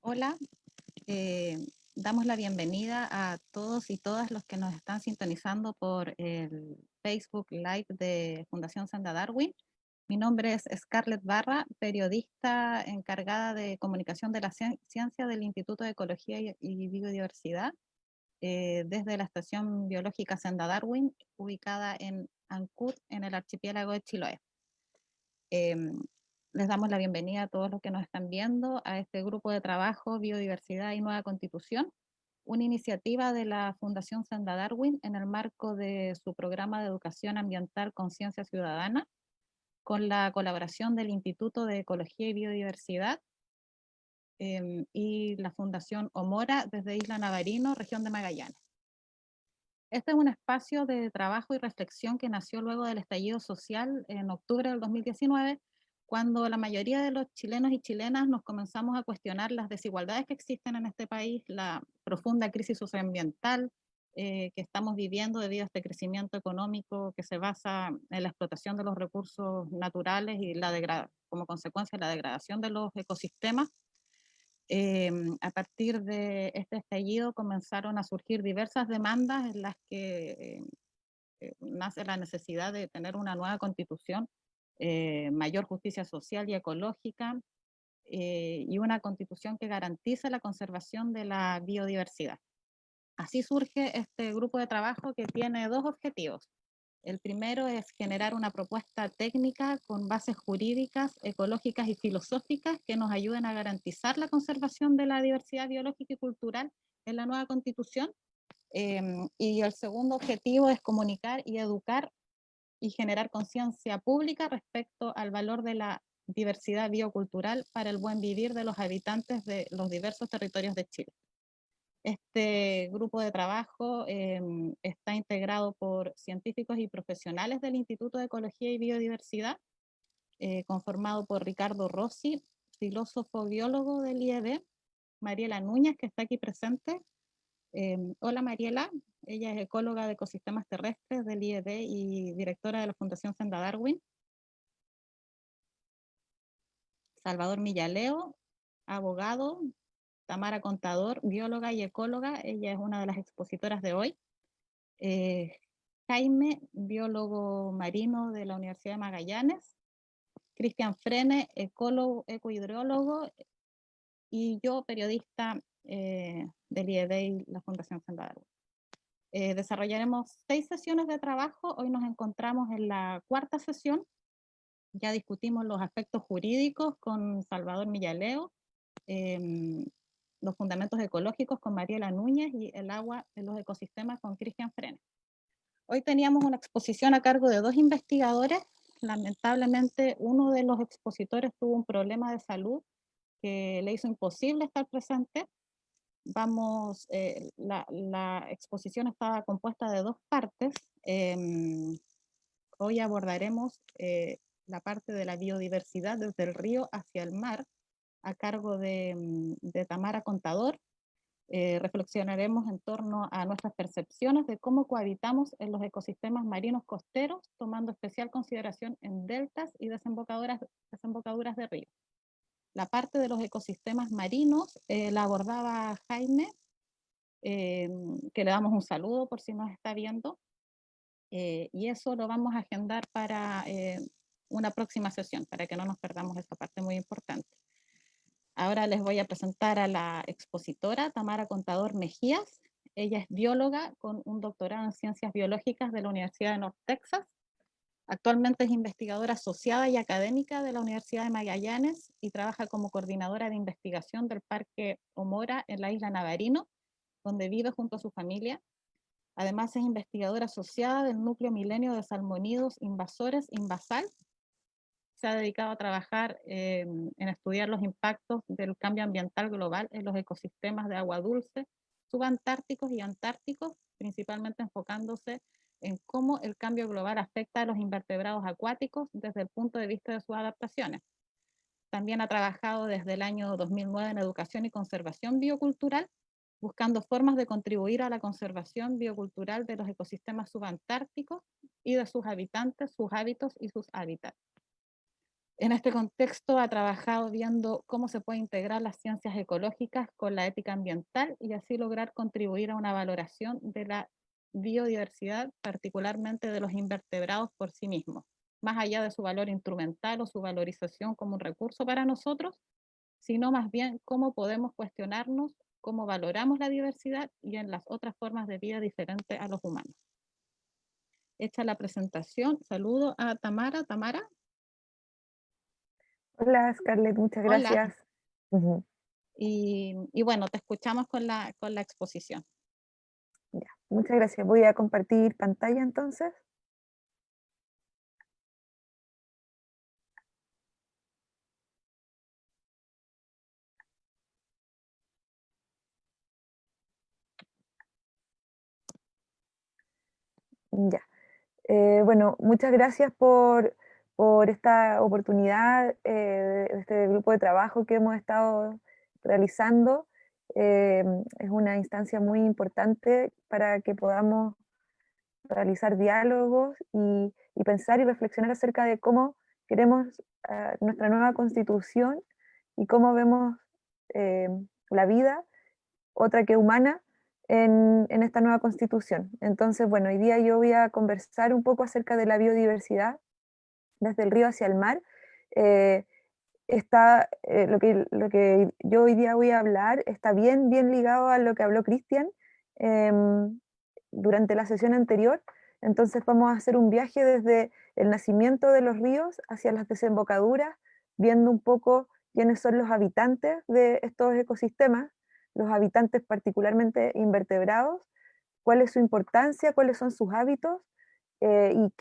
Hola, eh, damos la bienvenida a todos y todas los que nos están sintonizando por el Facebook Live de Fundación Senda Darwin. Mi nombre es Scarlett Barra, periodista encargada de comunicación de la ciencia del Instituto de Ecología y Biodiversidad, desde la Estación Biológica Senda Darwin, ubicada en Ancud, en el archipiélago de Chiloé. Em, Les damos la bienvenida a todos los que nos están viendo a este grupo de trabajo Biodiversidad y Nueva Constitución, una iniciativa de la Fundación Senda Darwin en el marco de su programa de educación ambiental Conciencia Ciudadana, con la colaboración del Instituto de Ecología y Biodiversidad y la Fundación Omora desde Isla Navarino, región de Magallanes. Este es un espacio de trabajo y reflexión que nació luego del estallido social en octubre del 2019, cuando la mayoría de los chilenos y chilenas nos comenzamos a cuestionar las desigualdades que existen en este país, la profunda crisis socioambiental que estamos viviendo debido a este crecimiento económico que se basa en la explotación de los recursos naturales y como consecuencia la degradación de los ecosistemas. A partir de este estallido comenzaron a surgir diversas demandas en las que nace la necesidad de tener una nueva constitución, mayor justicia social y ecológica, y una constitución que garantice la conservación de la biodiversidad. Así surge este grupo de trabajo que tiene dos objetivos. El primero es generar una propuesta técnica con bases jurídicas, ecológicas y filosóficas que nos ayuden a garantizar la conservación de la diversidad biológica y cultural en la nueva constitución. Y el segundo objetivo es comunicar y educar y generar conciencia pública respecto al valor de la diversidad biocultural para el buen vivir de los habitantes de los diversos territorios de Chile. Este grupo de trabajo está integrado por científicos y profesionales del Instituto de Ecología y Biodiversidad, conformado por Ricardo Rossi, filósofo biólogo del IED, Mariela Núñez, que está aquí presente. Hola Mariela, ella es ecóloga de ecosistemas terrestres del IED y directora de la Fundación Senda Darwin. Salvador Millaleo, abogado. Tamara Contador, bióloga y ecóloga, ella es una de las expositoras de hoy. eh, Jaime, biólogo marino de la Universidad de Magallanes, Cristian Frene, ecólogo, ecohidrólogo, y yo, periodista del IED y la Fundación Senda Darwin. Desarrollaremos 6 sesiones de trabajo, hoy nos encontramos en la cuarta sesión, ya discutimos los aspectos jurídicos con Salvador Millaleo, eh, los fundamentos ecológicos con Mariela Núñez y el agua en los ecosistemas con Cristian Frene. Hoy teníamos una exposición a cargo de 2 investigadores. Lamentablemente, uno de los expositores tuvo un problema de salud que le hizo imposible estar presente. La exposición estaba compuesta de 2 partes. Hoy abordaremos la parte de la biodiversidad desde el río hacia el mar, a cargo de Tamara Contador. Reflexionaremos en torno a nuestras percepciones de cómo cohabitamos en los ecosistemas marinos costeros, tomando especial consideración en deltas y desembocaduras de ríos. La parte de los ecosistemas marinos la abordaba Jaime, que le damos un saludo por si nos está viendo, y eso lo vamos a agendar para una próxima sesión, para que no nos perdamos esta parte muy importante. Ahora les voy a presentar a la expositora Tamara Contador Mejías. Ella es bióloga con un doctorado en ciencias biológicas de la Universidad de North Texas. Actualmente es investigadora asociada y académica de la Universidad de Magallanes y trabaja como coordinadora de investigación del Parque Omora en la isla Navarino, donde vive junto a su familia. Además es investigadora asociada del Núcleo Milenio de Salmónidos Invasores, Invasal. Se ha dedicado a trabajar en estudiar los impactos del cambio ambiental global en los ecosistemas de agua dulce, subantárticos y antárticos, principalmente enfocándose en cómo el cambio global afecta a los invertebrados acuáticos desde el punto de vista de sus adaptaciones. También ha trabajado desde el año 2009 en educación y conservación biocultural, buscando formas de contribuir a la conservación biocultural de los ecosistemas subantárticos y de sus habitantes, sus hábitos y sus hábitats. En este contexto ha trabajado viendo cómo se puede integrar las ciencias ecológicas con la ética ambiental y así lograr contribuir a una valoración de la biodiversidad, particularmente de los invertebrados por sí mismos, más allá de su valor instrumental o su valorización como un recurso para nosotros, sino más bien cómo podemos cuestionarnos cómo valoramos la diversidad y en las otras formas de vida diferentes a los humanos. Hecha la presentación, saludo a Tamara. Tamara, Hola, Scarlett, muchas hola. gracias. Ujú. Y bueno, te escuchamos con la exposición. Ya, muchas gracias. Voy a compartir pantalla entonces. Ya. Bueno, muchas gracias por esta oportunidad de este grupo de trabajo que hemos estado realizando. Eh, es una instancia muy importante para que podamos realizar diálogos y pensar y reflexionar acerca de cómo queremos nuestra nueva constitución y cómo vemos eh, la vida, otra que humana, en esta nueva constitución. Entonces, bueno, hoy día yo voy a conversar un poco acerca de la biodiversidad desde el río hacia el mar. Eh, lo que yo hoy día voy a hablar está bien ligado a lo que habló Cristian durante la sesión anterior. Entonces vamos a hacer un viaje desde el nacimiento de los ríos hacia las desembocaduras, viendo un poco quiénes son los habitantes de estos ecosistemas, los habitantes particularmente invertebrados, cuál es su importancia, cuáles son sus hábitos y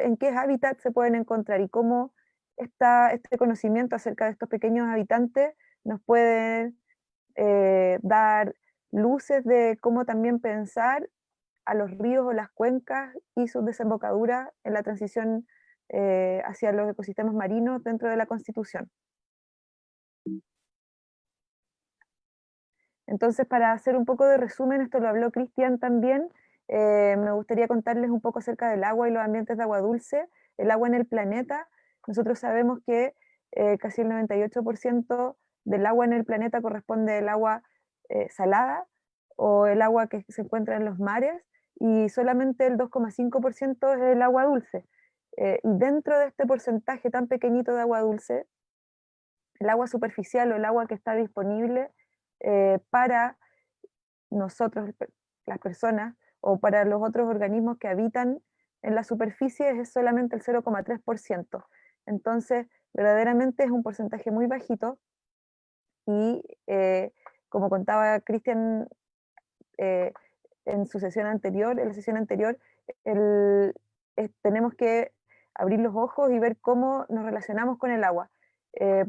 en qué hábitat se pueden encontrar y cómo este conocimiento acerca de estos pequeños habitantes nos puede dar luces de cómo también pensar a los ríos o las cuencas y sus desembocaduras en la transición hacia los ecosistemas marinos dentro de la Constitución. Entonces, para hacer un poco de resumen, esto lo habló Cristian también, me gustaría contarles un poco acerca del agua y los ambientes de agua dulce. El agua en el planeta, nosotros sabemos que casi el 98% del agua en el planeta corresponde al agua salada o el agua que se encuentra en los mares y solamente el 2,5% es el agua dulce. Y dentro de este porcentaje tan pequeñito de agua dulce, el agua superficial o el agua que está disponible para nosotros, las personas, o para los otros organismos que habitan en la superficie es solamente el 0,3%. Entonces, verdaderamente es un porcentaje muy bajito y, como contaba Cristian eh, en su sesión anterior, en la sesión anterior, el, tenemos que abrir los ojos y ver cómo nos relacionamos con el agua.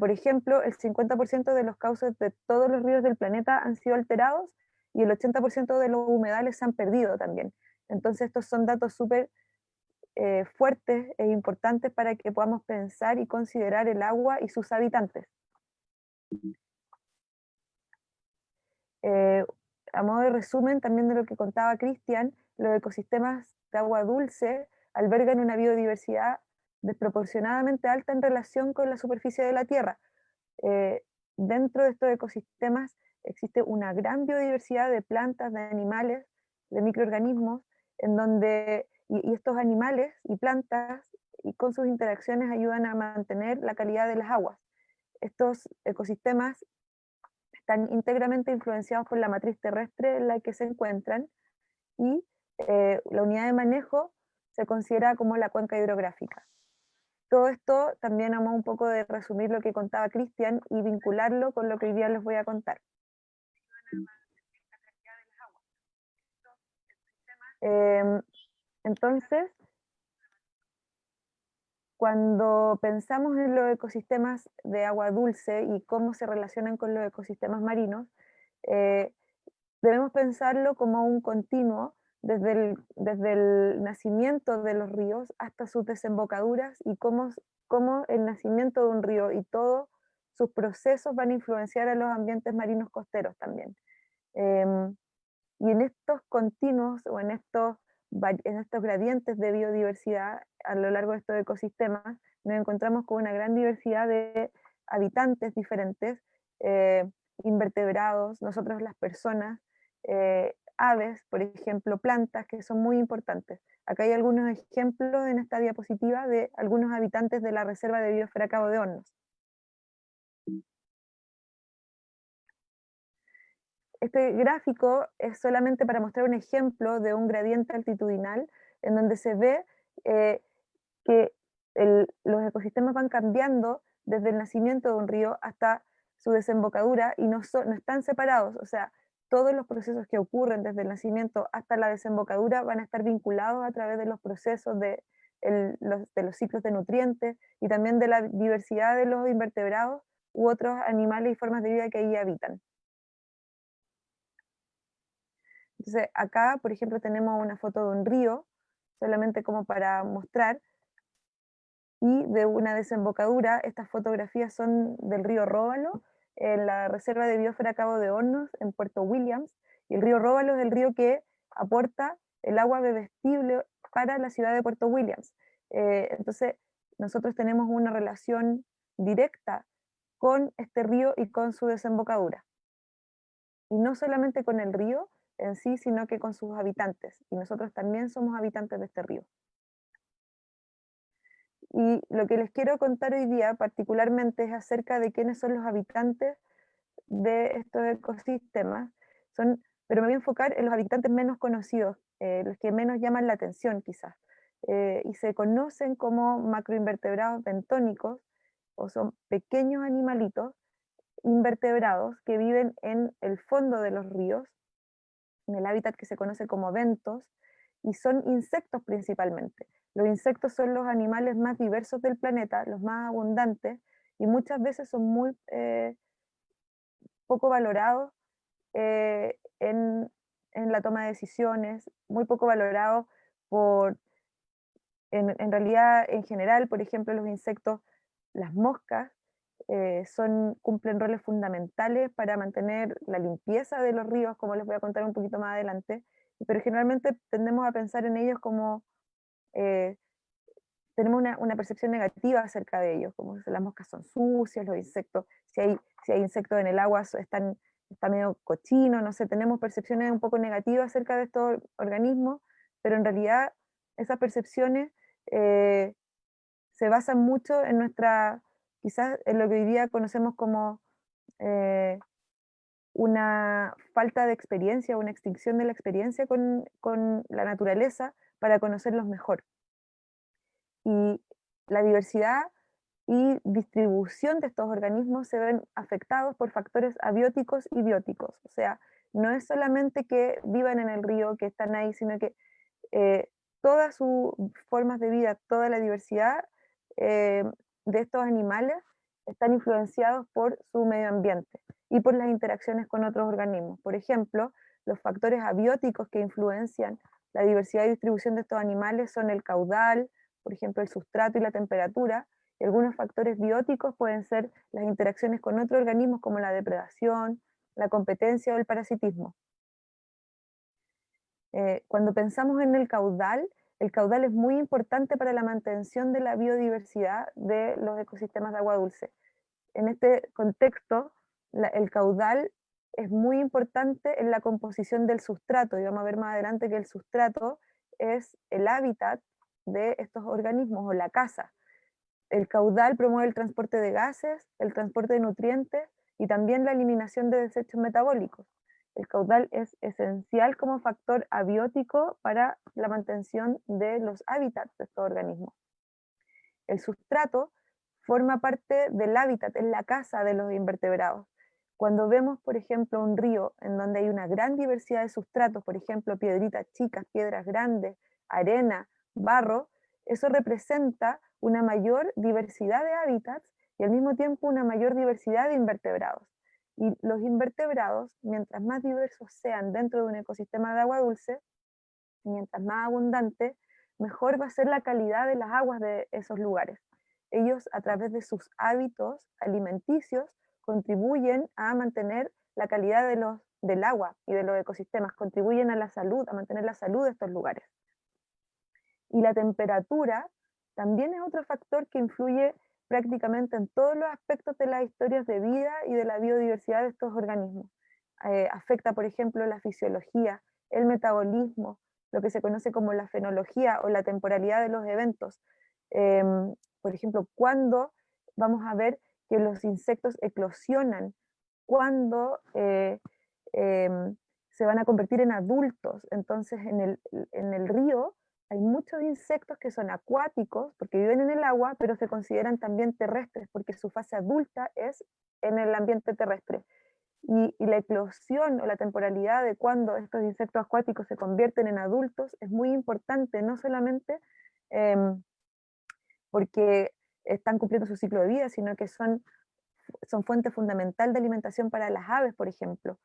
Por ejemplo, el 50% de los cauces de todos los ríos del planeta han sido alterados y el 80% de los humedales se han perdido también. Entonces, estos son datos súper fuertes e importantes para que podamos pensar y considerar el agua y sus habitantes. Eh, a modo de resumen también de lo que contaba Cristian, los ecosistemas de agua dulce albergan una biodiversidad desproporcionadamente alta en relación con la superficie de la Tierra. Eh, Dentro de estos ecosistemas existe una gran biodiversidad de plantas, de animales, de microorganismos, en donde, y estos animales y plantas, y con sus interacciones ayudan a mantener la calidad de las aguas. Estos ecosistemas están íntegramente influenciados por la matriz terrestre en la que se encuentran y la unidad de manejo se considera como la cuenca hidrográfica. Todo esto también amo un poco de resumir lo que contaba Cristian y vincularlo con lo que hoy día les voy a contar. Eh, entonces, cuando pensamos en los ecosistemas de agua dulce y cómo se relacionan con los ecosistemas marinos, eh, debemos pensarlo como un continuo desde el nacimiento de los ríos hasta sus desembocaduras y cómo el nacimiento de un río y todos sus procesos van a influenciar a los ambientes marinos costeros también. Y en estos continuos o en estos en estos gradientes de biodiversidad a lo largo de estos ecosistemas, nos encontramos con una gran diversidad de habitantes diferentes, eh, invertebrados, nosotros las personas, aves, por ejemplo, plantas, que son muy importantes. Acá hay algunos ejemplos en esta diapositiva de algunos habitantes de la Reserva de Biosfera Cabo de Hornos. Este gráfico es solamente para mostrar un ejemplo de un gradiente altitudinal en donde se ve eh, que los ecosistemas van cambiando desde el nacimiento de un río hasta su desembocadura y no están separados, o sea, todos los procesos que ocurren desde el nacimiento hasta la desembocadura van a estar vinculados a través de los procesos de los ciclos de nutrientes y también de la diversidad de los invertebrados u otros animales y formas de vida que ahí habitan. Entonces, acá, por ejemplo, tenemos una foto de un río, solamente como para mostrar, y de una desembocadura. Estas fotografías son del río Róbalo, en la Reserva de Biosfera Cabo de Hornos, en Puerto Williams. Y el río Róbalo es el río que aporta el agua bebestible para la ciudad de Puerto Williams. Entonces, nosotros tenemos una relación directa con este río y con su desembocadura. Y no solamente con el río en sí, sino que con sus habitantes. Y nosotros también somos habitantes de este río. Y lo que les quiero contar hoy día particularmente es acerca de quiénes son los habitantes de estos ecosistemas. Pero me voy a enfocar en los habitantes menos conocidos, los que menos llaman la atención quizás. Y se conocen como macroinvertebrados bentónicos, o son pequeños animalitos invertebrados que viven en el fondo de los ríos, en el hábitat que se conoce como bentos, y son insectos principalmente. Los insectos son los animales más diversos del planeta, los más abundantes, y muchas veces son muy poco valorados en la toma de decisiones, muy poco valorados por, en realidad, en general, por ejemplo, los insectos, las moscas, cumplen roles fundamentales para mantener la limpieza de los ríos, como les voy a contar un poquito más adelante, pero generalmente tendemos a pensar en ellos como, eh, tenemos una percepción negativa acerca de ellos, como que las moscas son sucias, los insectos, si hay insectos en el agua, está medio cochino, no sé, tenemos percepciones un poco negativas acerca de estos organismos, pero en realidad esas percepciones eh, se basan mucho en quizás en lo que hoy día conocemos como eh, una falta de experiencia, una extinción de la experiencia con la naturaleza para conocerlos mejor. Y la diversidad y distribución de estos organismos se ven afectados por factores abióticos y bióticos. O sea, no es solamente que vivan en el río, que están ahí, sino que eh, todas sus formas de vida, toda la diversidad eh, de estos animales están influenciados por su medio ambiente y por las interacciones con otros organismos. Por ejemplo, los factores abióticos que influencian la diversidad y distribución de estos animales son el caudal, por ejemplo, el sustrato y la temperatura. Y algunos factores bióticos pueden ser las interacciones con otros organismos como la depredación, la competencia o el parasitismo. Cuando pensamos en el caudal es muy importante para la mantención de la biodiversidad de los ecosistemas de agua dulce. En este contexto, el caudal es muy importante en la composición del sustrato, y vamos a ver más adelante que el sustrato es el hábitat de estos organismos o la casa. El caudal promueve el transporte de gases, el transporte de nutrientes y también la eliminación de desechos metabólicos. El caudal es esencial como factor abiótico para la mantención de los hábitats de estos organismos. El sustrato forma parte del hábitat, es la casa de los invertebrados. Cuando vemos, por ejemplo, un río en donde hay una gran diversidad de sustratos, por ejemplo, piedritas chicas, piedras grandes, arena, barro, eso representa una mayor diversidad de hábitats y al mismo tiempo una mayor diversidad de invertebrados. Y los invertebrados, mientras más diversos sean dentro de un ecosistema de agua dulce, mientras más abundante, mejor va a ser la calidad de las aguas de esos lugares. Ellos, a través de sus hábitos alimenticios, contribuyen a mantener la calidad del agua y de los ecosistemas, contribuyen a la salud, a mantener la salud de estos lugares. Y la temperatura también es otro factor que influye prácticamente en todos los aspectos de las historias de vida y de la biodiversidad de estos organismos. Afecta, por ejemplo, la fisiología, el metabolismo, lo que se conoce como la fenología o la temporalidad de los eventos. Por ejemplo, cuándo vamos a ver que los insectos eclosionan, cuándo se van a convertir en adultos. Entonces, en el río hay muchos insectos que son acuáticos porque viven en el agua, pero se consideran también terrestres porque su fase adulta es en el ambiente terrestre. Y la eclosión o la temporalidad de cuando estos insectos acuáticos se convierten en adultos es muy importante, no solamente porque están cumpliendo su ciclo de vida, sino que son fuente fundamental de alimentación para las aves, por ejemplo,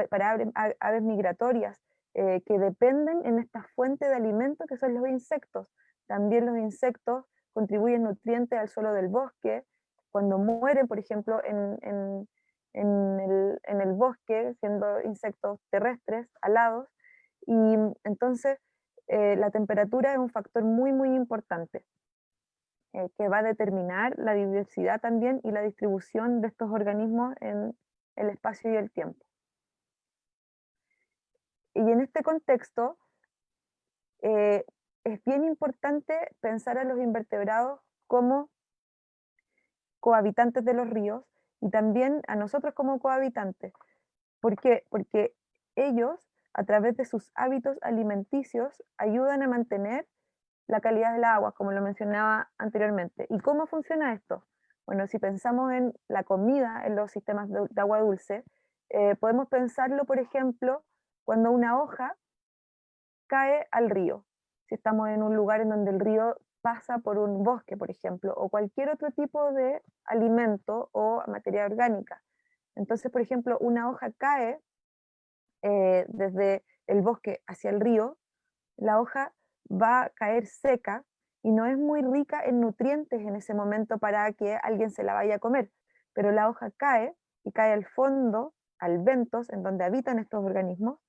para aves migratorias, que dependen en esta fuente de alimento que son los insectos. También los insectos contribuyen nutrientes al suelo del bosque. Cuando mueren, por ejemplo, en el bosque, siendo insectos terrestres, alados, y entonces la temperatura es un factor muy, muy importante que va a determinar la diversidad también y la distribución de estos organismos en el espacio y el tiempo. Y en este contexto, es bien importante pensar a los invertebrados como cohabitantes de los ríos y también a nosotros como cohabitantes. ¿Por qué? Porque ellos, a través de sus hábitos alimenticios, ayudan a mantener la calidad del agua, como lo mencionaba anteriormente. ¿Y cómo funciona esto? Bueno, si pensamos en la comida, en los sistemas de agua dulce, podemos pensarlo, por ejemplo, cuando una hoja cae al río. Si estamos en un lugar en donde el río pasa por un bosque, por ejemplo, o cualquier otro tipo de alimento o materia orgánica. Entonces, por ejemplo, una hoja cae desde el bosque hacia el río, la hoja va a caer seca y no es muy rica en nutrientes en ese momento para que alguien se la vaya a comer, pero la hoja cae y cae al fondo, al ventos, en donde habitan estos organismos,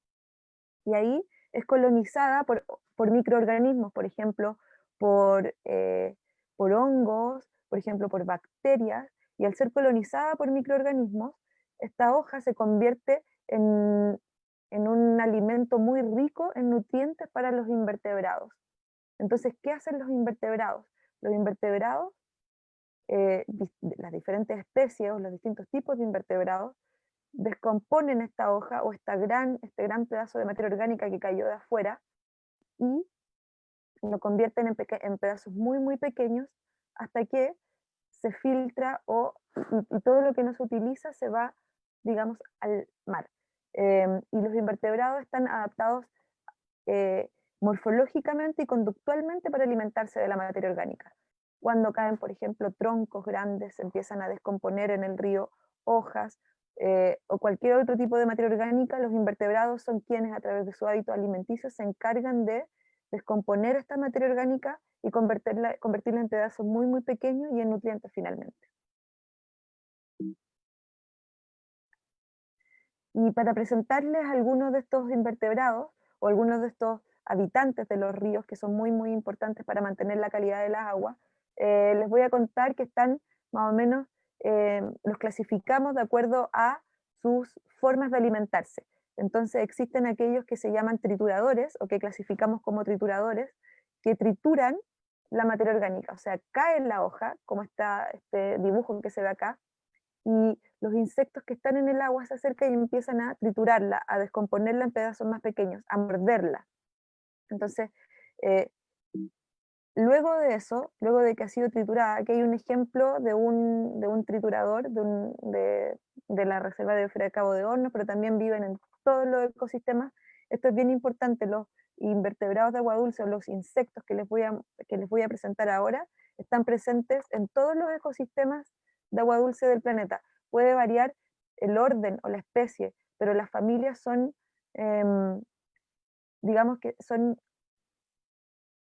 y ahí es colonizada por microorganismos, por ejemplo, por hongos, por ejemplo, por bacterias, y al ser colonizada por microorganismos, esta hoja se convierte en un alimento muy rico en nutrientes para los invertebrados. Entonces, ¿qué hacen los invertebrados? Los invertebrados, las diferentes especies o los distintos tipos de invertebrados, descomponen esta hoja o este gran pedazo de materia orgánica que cayó de afuera y lo convierten en pedazos muy, muy pequeños hasta que se filtra y todo lo que no se utiliza se va, digamos, al mar. Y los invertebrados están adaptados eh, morfológicamente y conductualmente para alimentarse de la materia orgánica. Cuando caen, por ejemplo, troncos grandes, se empiezan a descomponer en el río hojas o cualquier otro tipo de materia orgánica, los invertebrados son quienes a través de su hábito alimenticio se encargan de descomponer esta materia orgánica y convertirla en pedazos muy, muy pequeños y en nutrientes finalmente. Y para presentarles algunos de estos invertebrados o algunos de estos habitantes de los ríos que son muy, muy importantes para mantener la calidad de las aguas, les voy a contar que están más o menos, los clasificamos de acuerdo a sus formas de alimentarse. Entonces existen aquellos que se llaman trituradores o que clasificamos como trituradores, que trituran la materia orgánica, o sea, cae en la hoja, como está este dibujo que se ve acá, y los insectos que están en el agua se acercan y empiezan a triturarla, a descomponerla en pedazos más pequeños, a morderla. Entonces, eh, luego de eso, luego de que ha sido triturada, aquí hay un ejemplo de un triturador de la reserva de biosfera de Cabo de Hornos, pero también viven en todos los ecosistemas. Esto es bien importante, los invertebrados de agua dulce o los insectos que les voy a presentar ahora están presentes en todos los ecosistemas de agua dulce del planeta. Puede variar el orden o la especie, pero las familias son, digamos que son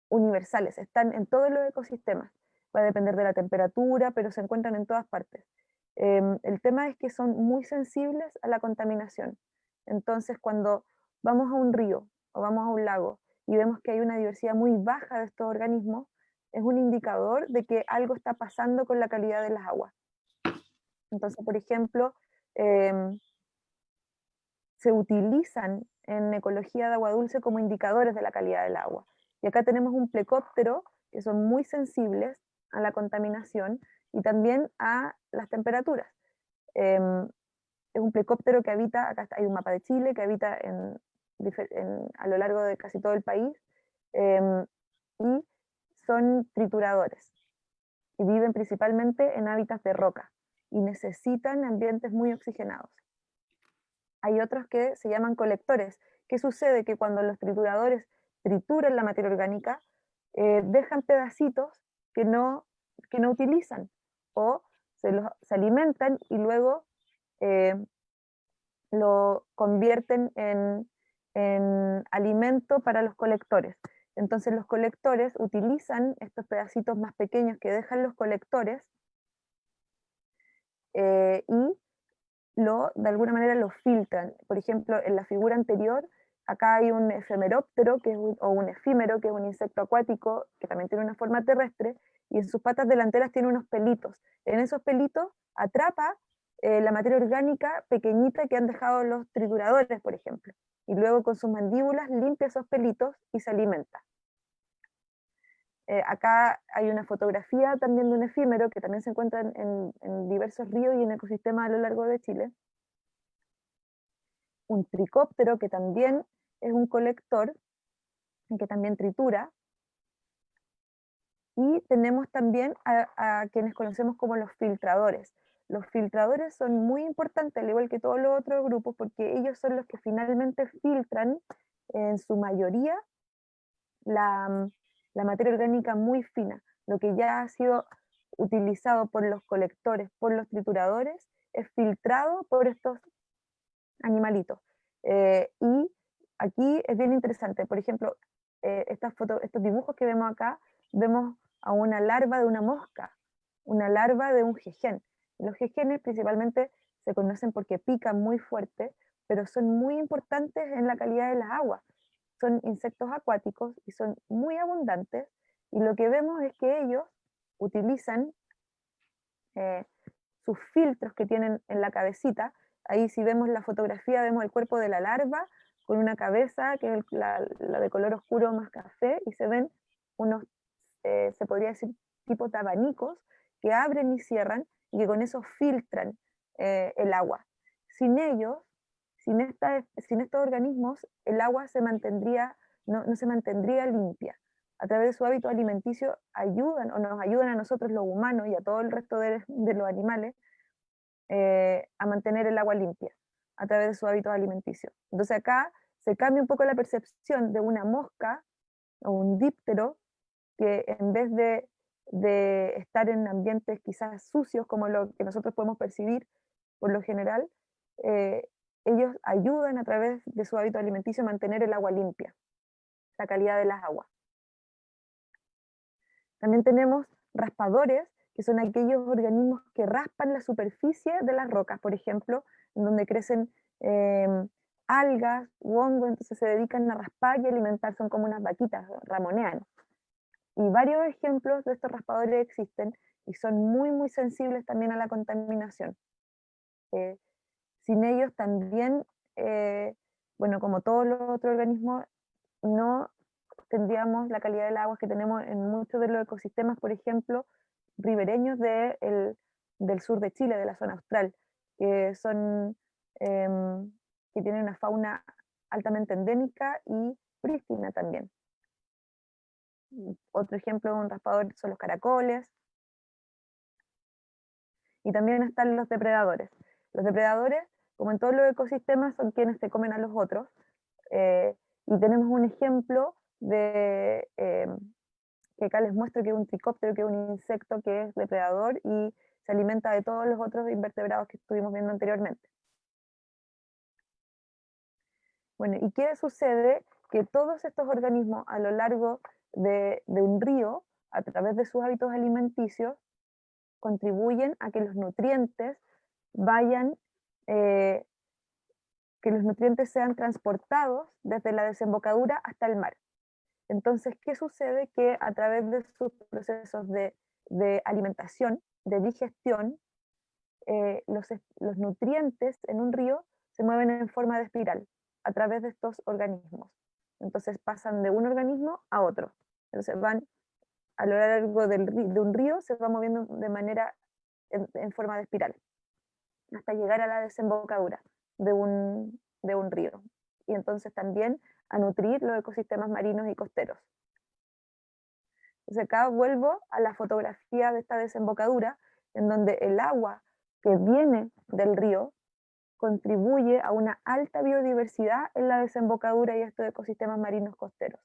universales, están en todos los ecosistemas. Va a depender de la temperatura, pero se encuentran en todas partes. El tema es que son muy sensibles a la contaminación. Entonces, cuando vamos a un río o vamos a un lago y vemos que hay una diversidad muy baja de estos organismos, es un indicador de que algo está pasando con la calidad de las aguas. Entonces, por ejemplo, se utilizan en ecología de agua dulce como indicadores de la calidad del agua. Y acá tenemos un plecóptero que son muy sensibles a la contaminación y también a las temperaturas. Em, es un plecóptero que habita, acá hay un mapa de Chile, que habita a lo largo de casi todo el país, em, y son trituradores y viven principalmente en hábitats de roca y necesitan ambientes muy oxigenados. Hay otros que se llaman colectores. ¿Qué sucede? Que cuando los trituradores trituran la materia orgánica, dejan pedacitos que no, que no utilizan o se alimentan y luego eh, lo convierten en alimento para los colectores. Entonces los colectores utilizan estos pedacitos más pequeños que dejan los colectores y de alguna manera lo filtran. Por ejemplo, en la figura anterior, acá hay un efemeróptero, o un efímero, que es un insecto acuático, que también tiene una forma terrestre, y en sus patas delanteras tiene unos pelitos. En esos pelitos atrapa la materia orgánica pequeñita que han dejado los trituradores, por ejemplo, y luego con sus mandíbulas limpia esos pelitos y se alimenta. Acá hay una fotografía también de un efímero que también se encuentra en diversos ríos y en ecosistemas a lo largo de Chile. Un tricóptero que también es un colector y que también tritura. Y tenemos también a quienes conocemos como los filtradores. Los filtradores son muy importantes, al igual que todos los otros grupos, porque ellos son los que finalmente filtran en su mayoría la materia orgánica muy fina. Lo que ya ha sido utilizado por los colectores, por los trituradores, es filtrado por estos animalitos. Y aquí es bien interesante, por ejemplo, estos dibujos que vemos acá, vemos a una larva de una mosca, una larva de un jején. Los jejenes principalmente se conocen porque pican muy fuerte, pero son muy importantes en la calidad de las aguas. Son insectos acuáticos y son muy abundantes, y lo que vemos es que ellos utilizan eh, sus filtros que tienen en la cabecita. Ahí si vemos la fotografía vemos el cuerpo de la larva con una cabeza que es la de color oscuro más café, y se ven unos, se podría decir, tipo de abanicos que abren y cierran y que con eso filtran el agua. Sin ellos, sin estos organismos, el agua no se mantendría limpia. A través de su hábito alimenticio ayudan o nos ayudan a nosotros los humanos y a todo el resto de los animales a mantener el agua limpia a través de su hábito alimenticio. Entonces acá se cambia un poco la percepción de una mosca o un díptero que en vez de estar en ambientes quizás sucios como lo que nosotros podemos percibir por lo general, eh, ellos ayudan a través de su hábito alimenticio a mantener el agua limpia, la calidad de las aguas. También tenemos raspadores, que son aquellos organismos que raspan la superficie de las rocas, por ejemplo, en donde crecen algas u hongos, entonces se dedican a raspar y alimentar, son como unas vaquitas, ramonean. Y varios ejemplos de estos raspadores existen y son muy, muy sensibles también a la contaminación. Eh, Sin ellos también, bueno, como todos los otros organismos, no tendríamos la calidad del agua que tenemos en muchos de los ecosistemas, por ejemplo, ribereños del sur de Chile, de la zona austral, que son que tienen una fauna altamente endémica y prístina también. Otro ejemplo de un raspador son los caracoles. Y también están los depredadores. Los depredadores, como en todos los ecosistemas, son quienes se comen a los otros. Y tenemos un ejemplo que acá les muestro, que es un tricóptero, que es un insecto que es depredador y se alimenta de todos los otros invertebrados que estuvimos viendo anteriormente. Bueno, ¿y qué sucede? Que todos estos organismos a lo largo de un río, a través de sus hábitos alimenticios, contribuyen a que los nutrientes vayan, eh, que los nutrientes sean transportados desde la desembocadura hasta el mar. Entonces, ¿qué sucede? Que a través de sus procesos de alimentación, de digestión, los nutrientes en un río se mueven en forma de espiral a través de estos organismos. Entonces pasan de un organismo a otro. Entonces van a lo largo de un río, se va moviendo de manera en forma de espiral, hasta llegar a la desembocadura de un río. Y entonces también a nutrir los ecosistemas marinos y costeros. Entonces acá vuelvo a la fotografía de esta desembocadura, en donde el agua que viene del río contribuye a una alta biodiversidad en la desembocadura y estos ecosistemas marinos costeros.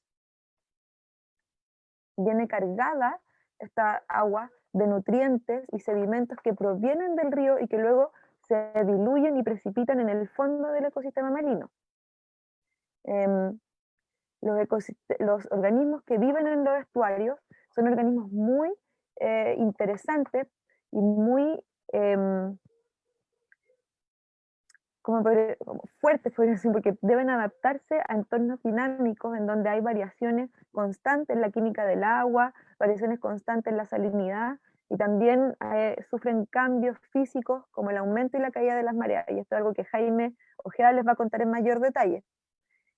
Viene cargada esta agua de nutrientes y sedimentos que provienen del río y que luego se diluyen y precipitan en el fondo del ecosistema marino. Los organismos que viven en los estuarios son organismos muy interesantes y muy como fuertes, podría decir, porque deben adaptarse a entornos dinámicos en donde hay variaciones constantes en la química del agua, variaciones constantes en la salinidad, y también sufren cambios físicos como el aumento y la caída de las mareas. Y esto es algo que Jaime Ojeda les va a contar en mayor detalle.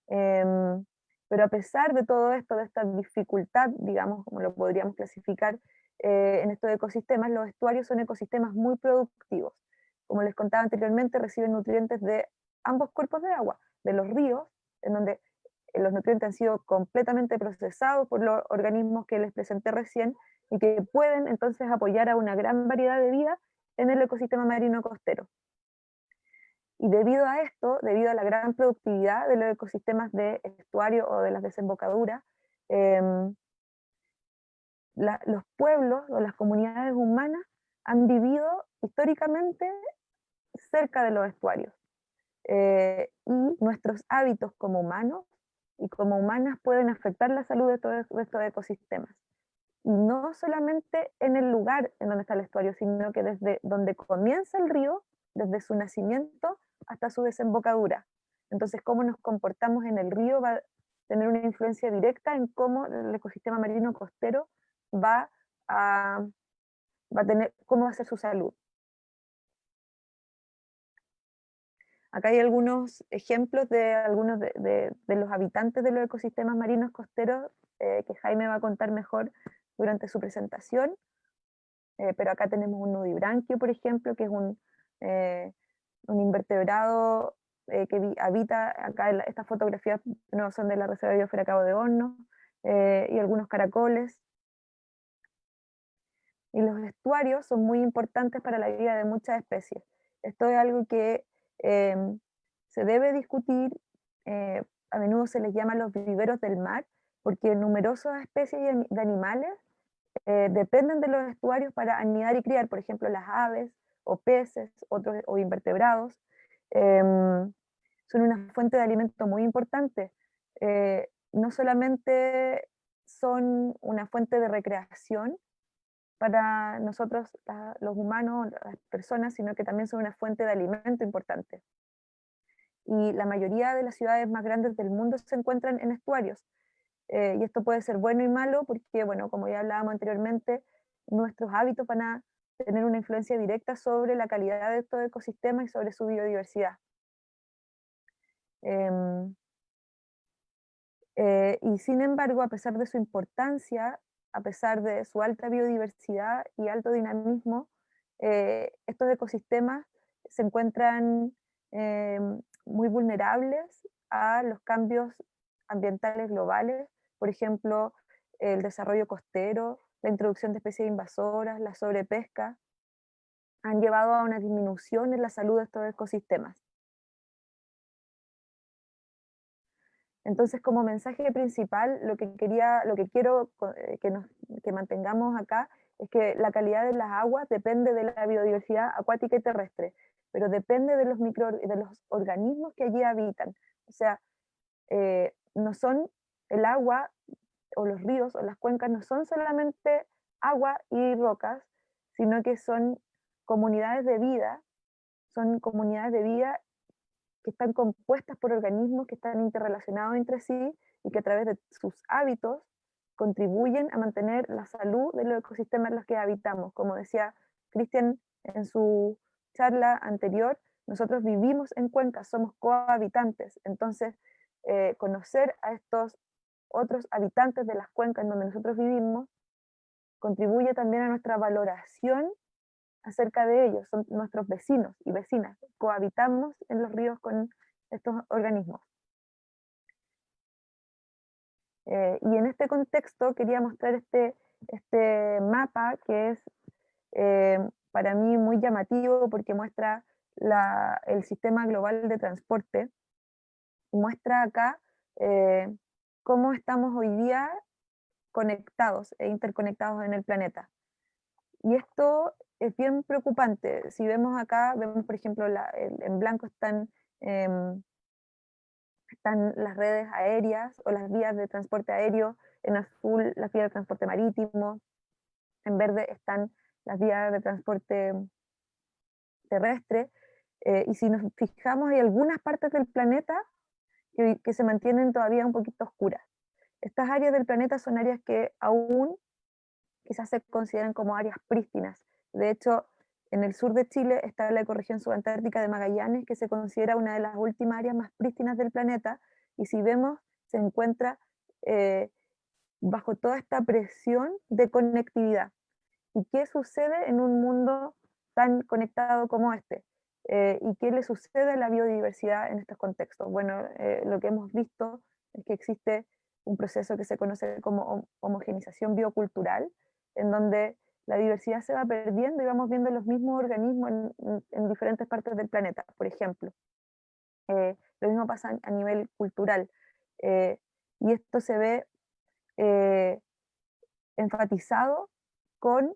Pero a pesar de todo esto, de esta dificultad, digamos, como lo podríamos clasificar en estos ecosistemas, los estuarios son ecosistemas muy productivos. Como les contaba anteriormente, reciben nutrientes de ambos cuerpos de agua, de los ríos, en donde los nutrientes han sido completamente procesados por los organismos que les presenté recién y que pueden entonces apoyar a una gran variedad de vida en el ecosistema marino costero. Y debido a esto, debido a la gran productividad de los ecosistemas de estuario o de las desembocaduras, los pueblos o las comunidades humanas han vivido históricamente cerca de los estuarios. Y nuestros hábitos como humanos y como humanas pueden afectar la salud de todos estos ecosistemas. Y no solamente en el lugar en donde está el estuario, sino que desde donde comienza el río, desde su nacimiento hasta su desembocadura. Entonces, cómo nos comportamos en el río va a tener una influencia directa en cómo el ecosistema marino costero va a, va a tener, cómo va a ser su salud. Acá hay algunos ejemplos de algunos de los habitantes de los ecosistemas marinos costeros que Jaime va a contar mejor durante su presentación. Pero acá tenemos un nudibranquio, por ejemplo, que es un invertebrado que habita acá. Estas fotografías no son de la Reserva Biosfera Cabo de Hornos, y algunos caracoles. Y los estuarios son muy importantes para la vida de muchas especies. Esto es algo que se debe discutir. A menudo se les llama los viveros del mar, porque numerosas especies de animales dependen de los estuarios para anidar y criar, por ejemplo, las aves o peces, otros o invertebrados. Son una fuente de alimento muy importante. No solamente son una fuente de recreación para nosotros, los humanos, las personas, sino que también son una fuente de alimento importante. Y la mayoría de las ciudades más grandes del mundo se encuentran en estuarios. Y esto puede ser bueno y malo porque, bueno, como ya hablábamos anteriormente, nuestros hábitos van a tener una influencia directa sobre la calidad de estos ecosistemas y sobre su biodiversidad. Y sin embargo, a pesar de su importancia, a pesar de su alta biodiversidad y alto dinamismo, estos ecosistemas se encuentran muy vulnerables a los cambios ambientales globales, por ejemplo, el desarrollo costero, la introducción de especies invasoras, la sobrepesca, han llevado a una disminución en la salud de estos ecosistemas. Entonces, como mensaje principal, lo que quiero que mantengamos acá es que la calidad de las aguas depende de la biodiversidad acuática y terrestre, pero depende de de los organismos que allí habitan. O sea, no son el agua o los ríos o las cuencas, no son solamente agua y rocas, sino que son comunidades de vida que están compuestas por organismos que están interrelacionados entre sí y que a través de sus hábitos contribuyen a mantener la salud de los ecosistemas en los que habitamos. Como decía Cristian en su charla anterior, nosotros vivimos en cuencas, somos cohabitantes, entonces conocer a estos otros habitantes de las cuencas en donde nosotros vivimos contribuye también a nuestra valoración acerca de ellos, son nuestros vecinos y vecinas, cohabitamos en los ríos con estos organismos. Y en este contexto quería mostrar este mapa que es para mí muy llamativo porque muestra el sistema global de transporte, muestra acá eh, cómo estamos hoy día conectados e interconectados en el planeta. Y esto es bien preocupante. Si vemos acá, vemos por ejemplo, en blanco em, están las redes aéreas o las vías de transporte aéreo, en azul las vías de transporte marítimo, en verde están las vías de transporte terrestre, y si nos fijamos hay algunas partes del planeta que se mantienen todavía un poquito oscuras. Estas áreas del planeta son áreas que aún quizás se consideran como áreas prístinas. De hecho, en el sur de Chile está la ecorregión subantártica de Magallanes, que se considera una de las últimas áreas más prístinas del planeta, y si vemos, se encuentra eh, bajo toda esta presión de conectividad. ¿Y qué sucede en un mundo tan conectado como este? ¿Y qué le sucede a la biodiversidad en estos contextos? Bueno, lo que hemos visto es que existe un proceso que se conoce como homogenización biocultural, en donde la diversidad se va perdiendo y vamos viendo los mismos organismos en diferentes partes del planeta, por ejemplo. Lo mismo pasa a nivel cultural. eh, y esto se ve eh, enfatizado con,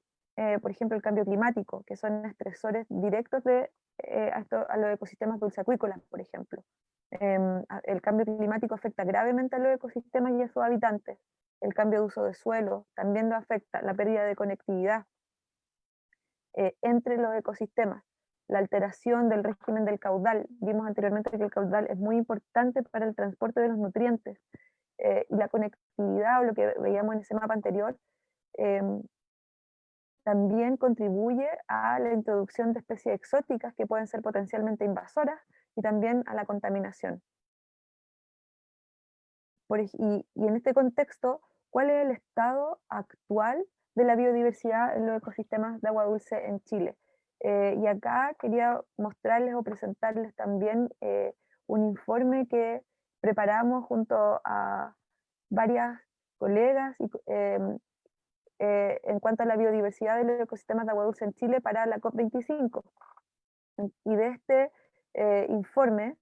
por ejemplo, el cambio climático, que son estresores directos a los ecosistemas dulceacuícolas, por ejemplo. El cambio climático afecta gravemente a los ecosistemas y a sus habitantes. El cambio de uso de suelo también lo afecta, la pérdida de conectividad entre los ecosistemas, la alteración del régimen del caudal. Vimos anteriormente que el caudal es muy importante para el transporte de los nutrientes, y la conectividad, o lo que veíamos en ese mapa anterior, em, también contribuye a la introducción de especies exóticas que pueden ser potencialmente invasoras y también a la contaminación. Y en este contexto, ¿cuál es el estado actual de la biodiversidad en los ecosistemas de agua dulce en Chile? Y acá quería mostrarles o presentarles también un informe que preparamos junto a varias colegas en cuanto a la biodiversidad de los ecosistemas de agua dulce en Chile para la COP25. Y de este informe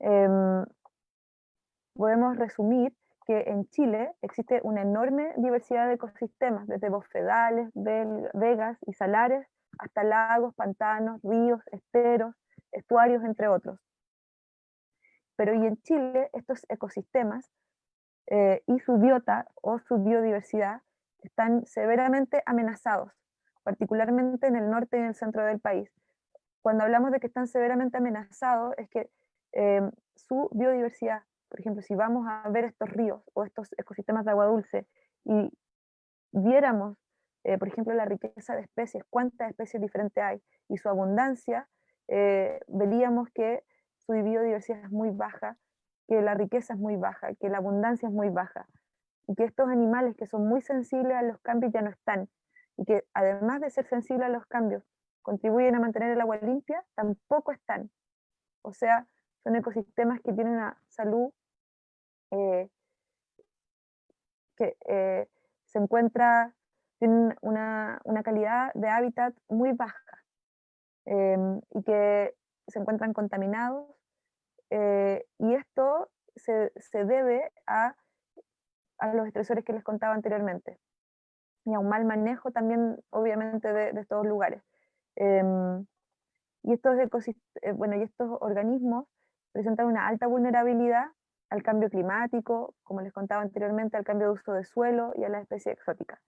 em, podemos resumir que en Chile existe una enorme diversidad de ecosistemas, desde bosfedales, vegas y salares, hasta lagos, pantanos, ríos, esteros, estuarios, entre otros. Pero y en Chile estos ecosistemas y su biota o su biodiversidad están severamente amenazados, particularmente en el norte y en el centro del país. Cuando hablamos de que están severamente amenazados, es que su biodiversidad, por ejemplo, si vamos a ver estos ríos o estos ecosistemas de agua dulce y viéramos, por ejemplo, la riqueza de especies, cuántas especies diferentes hay y su abundancia, veríamos que su biodiversidad es muy baja, que la riqueza es muy baja, que la abundancia es muy baja, y que estos animales que son muy sensibles a los cambios ya no están, y que además de ser sensibles a los cambios, contribuyen a mantener el agua limpia, tampoco están. O sea, son ecosistemas que tienen una salud eh, que se encuentra, tienen una calidad de hábitat muy baja, y que se encuentran contaminados, y esto se debe a los estresores que les contaba anteriormente y a un mal manejo también, obviamente, de estos lugares. Em, y estos organismos presentan una alta vulnerabilidad al cambio climático, como les contaba anteriormente, al cambio de uso de suelo y a las especies exóticas.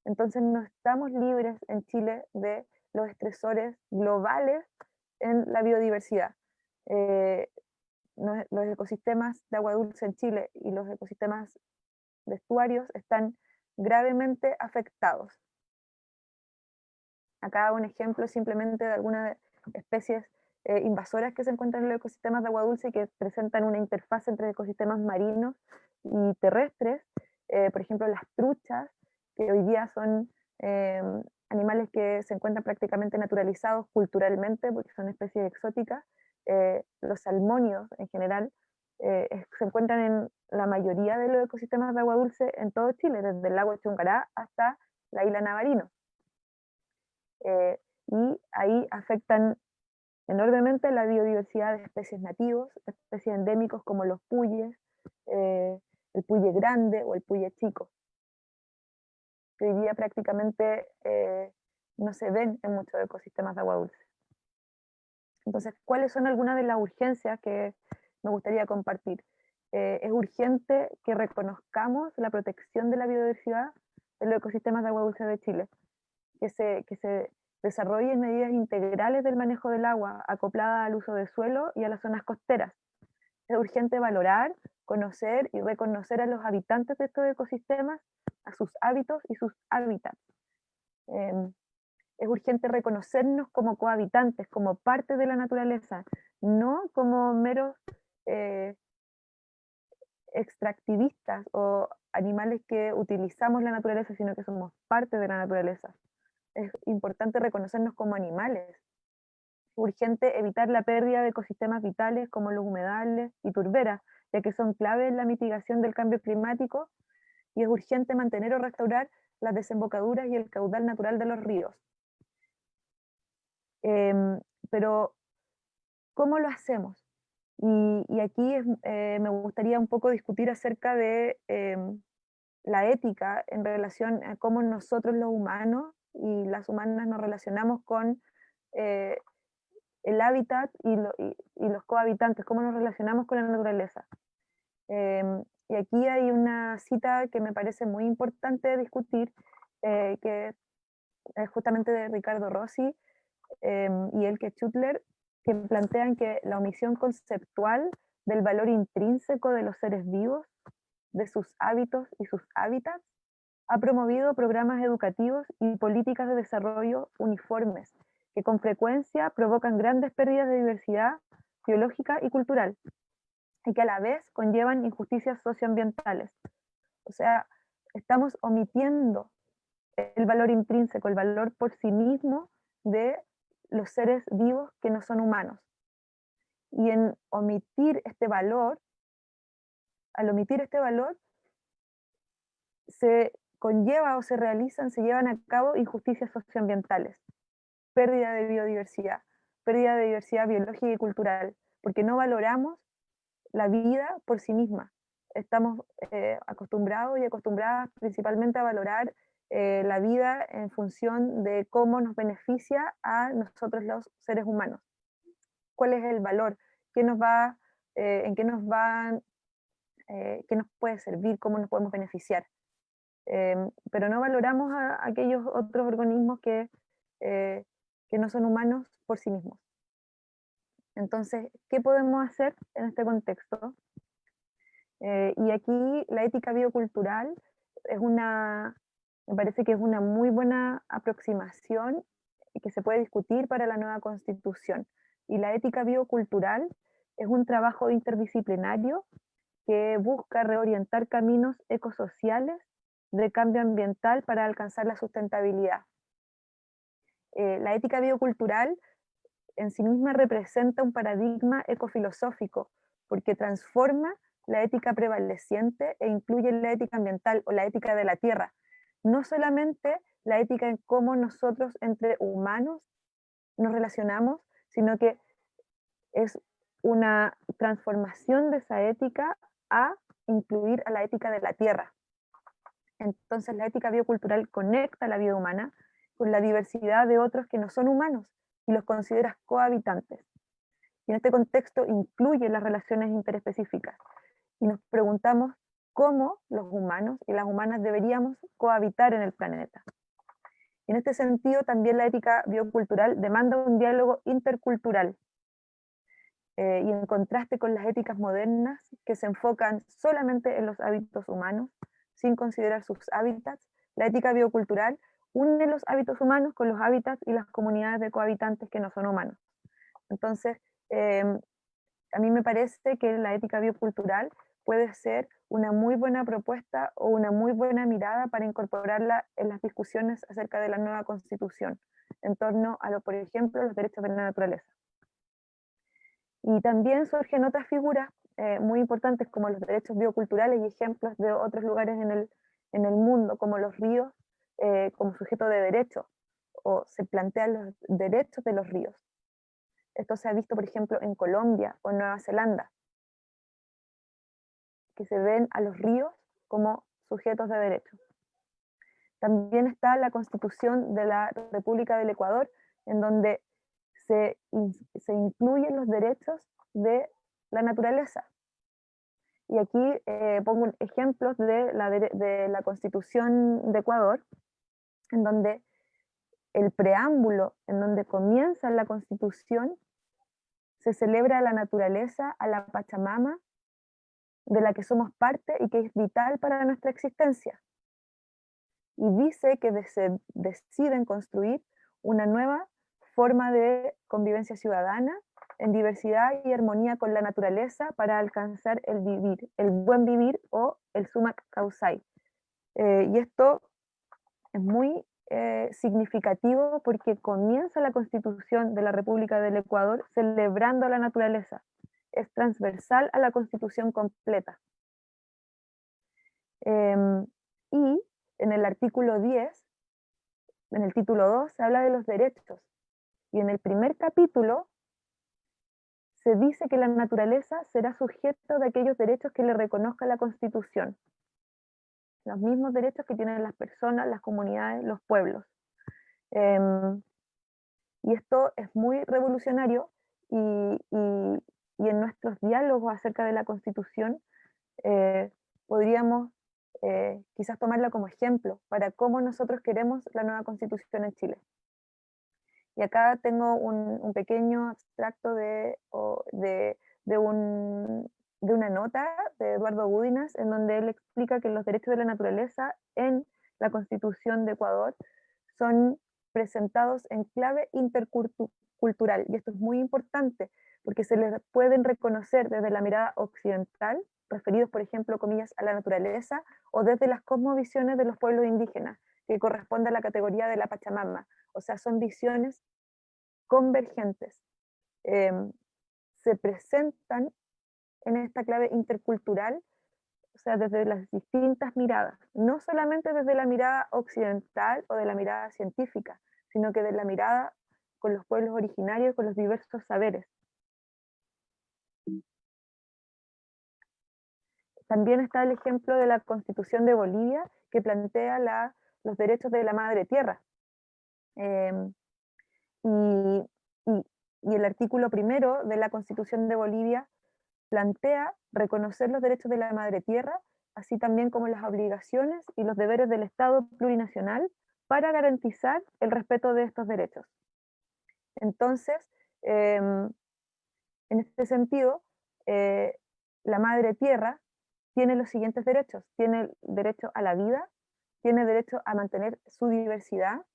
Entonces no estamos libres en Chile de los estresores globales en la biodiversidad. Eh, los ecosistemas de agua dulce en Chile y los ecosistemas de estuarios están gravemente afectados. Acá un ejemplo simplemente de algunas especies invasoras que se encuentran en los ecosistemas de agua dulce y que presentan una interfaz entre ecosistemas marinos y terrestres. Por ejemplo, las truchas, que hoy día son animales que se encuentran prácticamente naturalizados culturalmente porque son especies exóticas. Los salmónidos en general se encuentran en la mayoría de los ecosistemas de agua dulce en todo Chile, desde el lago Chungará hasta la isla Navarino. Y ahí afectan enormemente la biodiversidad de especies nativos, especies endémicos como los puyes, el puye grande o el puye chico, que hoy día prácticamente no se ven en muchos ecosistemas de agua dulce. Entonces, ¿cuáles son algunas de las urgencias que me gustaría compartir? Es urgente que reconozcamos la protección de la biodiversidad de los ecosistemas de agua dulce de Chile, que se desarrollen medidas integrales del manejo del agua, acopladas al uso de suelo y a las zonas costeras. Es urgente valorar, conocer y reconocer a los habitantes de estos ecosistemas, a sus hábitos y sus hábitats. Es urgente reconocernos como cohabitantes, como parte de la naturaleza, no como meros extractivistas o animales que utilizamos la naturaleza, sino que somos parte de la naturaleza. Es importante reconocernos como animales. Urgente evitar la pérdida de ecosistemas vitales como los humedales y turberas, ya que son clave en la mitigación del cambio climático, y es urgente mantener o restaurar las desembocaduras y el caudal natural de los ríos. Pero, ¿cómo lo hacemos? Y aquí me gustaría un poco discutir acerca de la ética en relación a cómo nosotros los humanos y las humanas nos relacionamos con el hábitat y los cohabitantes, cómo nos relacionamos con la naturaleza. Y aquí hay una cita que me parece muy importante discutir, que es justamente de Ricardo Rossi y Elke Schüttler, que plantean que la omisión conceptual del valor intrínseco de los seres vivos, de sus hábitos y sus hábitats, ha promovido programas educativos y políticas de desarrollo uniformes, que con frecuencia provocan grandes pérdidas de diversidad biológica y cultural, y que a la vez conllevan injusticias socioambientales. O sea, estamos omitiendo el valor intrínseco, el valor por sí mismo de los seres vivos que no son humanos. Y en omitir este valor, al omitir este valor, se conlleva o se llevan a cabo injusticias socioambientales, pérdida de diversidad biológica y cultural, porque no valoramos la vida por sí misma. Estamos acostumbrados y acostumbradas principalmente a valorar la vida en función de cómo nos beneficia a nosotros los seres humanos. ¿Cuál es el valor? ¿Qué nos va, en qué nos va, qué nos puede servir? ¿Cómo nos podemos beneficiar? Pero no valoramos a aquellos otros organismos que no son humanos por sí mismos. Entonces, ¿qué podemos hacer en este contexto? Y aquí la ética biocultural me parece que es una muy buena aproximación que se puede discutir para la nueva constitución. Y la ética biocultural es un trabajo interdisciplinario que busca reorientar caminos ecosociales de cambio ambiental para alcanzar la sustentabilidad. La ética biocultural en sí misma representa un paradigma ecofilosófico, porque transforma la ética prevaleciente e incluye la ética ambiental o la ética de la tierra. No solamente la ética en cómo nosotros entre humanos nos relacionamos, sino que es una transformación de esa ética a incluir a la ética de la tierra. Entonces la ética biocultural conecta la vida humana con la diversidad de otros que no son humanos y los considera cohabitantes. Y en este contexto incluye las relaciones interespecíficas. Y nos preguntamos cómo los humanos y las humanas deberíamos cohabitar en el planeta. Y en este sentido, también la ética biocultural demanda un diálogo intercultural y en contraste con las éticas modernas que se enfocan solamente en los hábitos humanos, sin considerar sus hábitats, la ética biocultural une los hábitos humanos con los hábitats y las comunidades de cohabitantes que no son humanos. Entonces, a mí me parece que la ética biocultural puede ser una muy buena propuesta o una muy buena mirada para incorporarla en las discusiones acerca de la nueva constitución, en torno a, por ejemplo, los derechos de la naturaleza. Y también surgen otras figuras muy importantes como los derechos bioculturales y ejemplos de otros lugares en el mundo, como los ríos, como sujeto de derecho, o se plantean los derechos de los ríos. Esto se ha visto, por ejemplo, en Colombia o en Nueva Zelanda, que se ven a los ríos como sujetos de derecho. También está la Constitución de la República del Ecuador, en donde se incluyen los derechos de la naturaleza. Y aquí pongo ejemplos de la Constitución de Ecuador, en donde el preámbulo, en donde comienza la Constitución, se celebra a la naturaleza, a la Pachamama, de la que somos parte y que es vital para nuestra existencia. Y dice que se deciden construir una nueva forma de convivencia ciudadana en diversidad y armonía con la naturaleza para alcanzar el vivir, el buen vivir o el summa causai. Y esto es muy significativo porque comienza la Constitución de la República del Ecuador celebrando a la naturaleza. Es transversal a la Constitución completa. Y en el artículo 10, en el título 2, se habla de los derechos. Y en el primer capítulo se dice que la naturaleza será sujeto de aquellos derechos que le reconozca la Constitución. Los mismos derechos que tienen las personas, las comunidades, los pueblos. Y esto es muy revolucionario y en nuestros diálogos acerca de la Constitución podríamos quizás tomarla como ejemplo para cómo nosotros queremos la nueva Constitución en Chile. Y acá tengo un pequeño abstracto de una nota de Eduardo Gúdinas, en donde él explica que los derechos de la naturaleza en la Constitución de Ecuador son presentados en clave intercultural. Y esto es muy importante, porque se les pueden reconocer desde la mirada occidental, referidos, por ejemplo, comillas, a la naturaleza, o desde las cosmovisiones de los pueblos indígenas, que corresponde a la categoría de la Pachamama. O sea, son visiones convergentes. Se presentan en esta clave intercultural, o sea, desde las distintas miradas, no solamente desde la mirada occidental o de la mirada científica, sino que de la mirada con los pueblos originarios, con los diversos saberes. También está el ejemplo de la Constitución de Bolivia, que plantea los derechos de la madre tierra. Y el artículo primero de la Constitución de Bolivia plantea reconocer los derechos de la madre tierra, así también como las obligaciones y los deberes del Estado plurinacional para garantizar el respeto de estos derechos. Entonces, en este sentido, la madre tierra tiene los siguientes derechos. Tiene el derecho a la vida, tiene derecho a mantener su diversidad,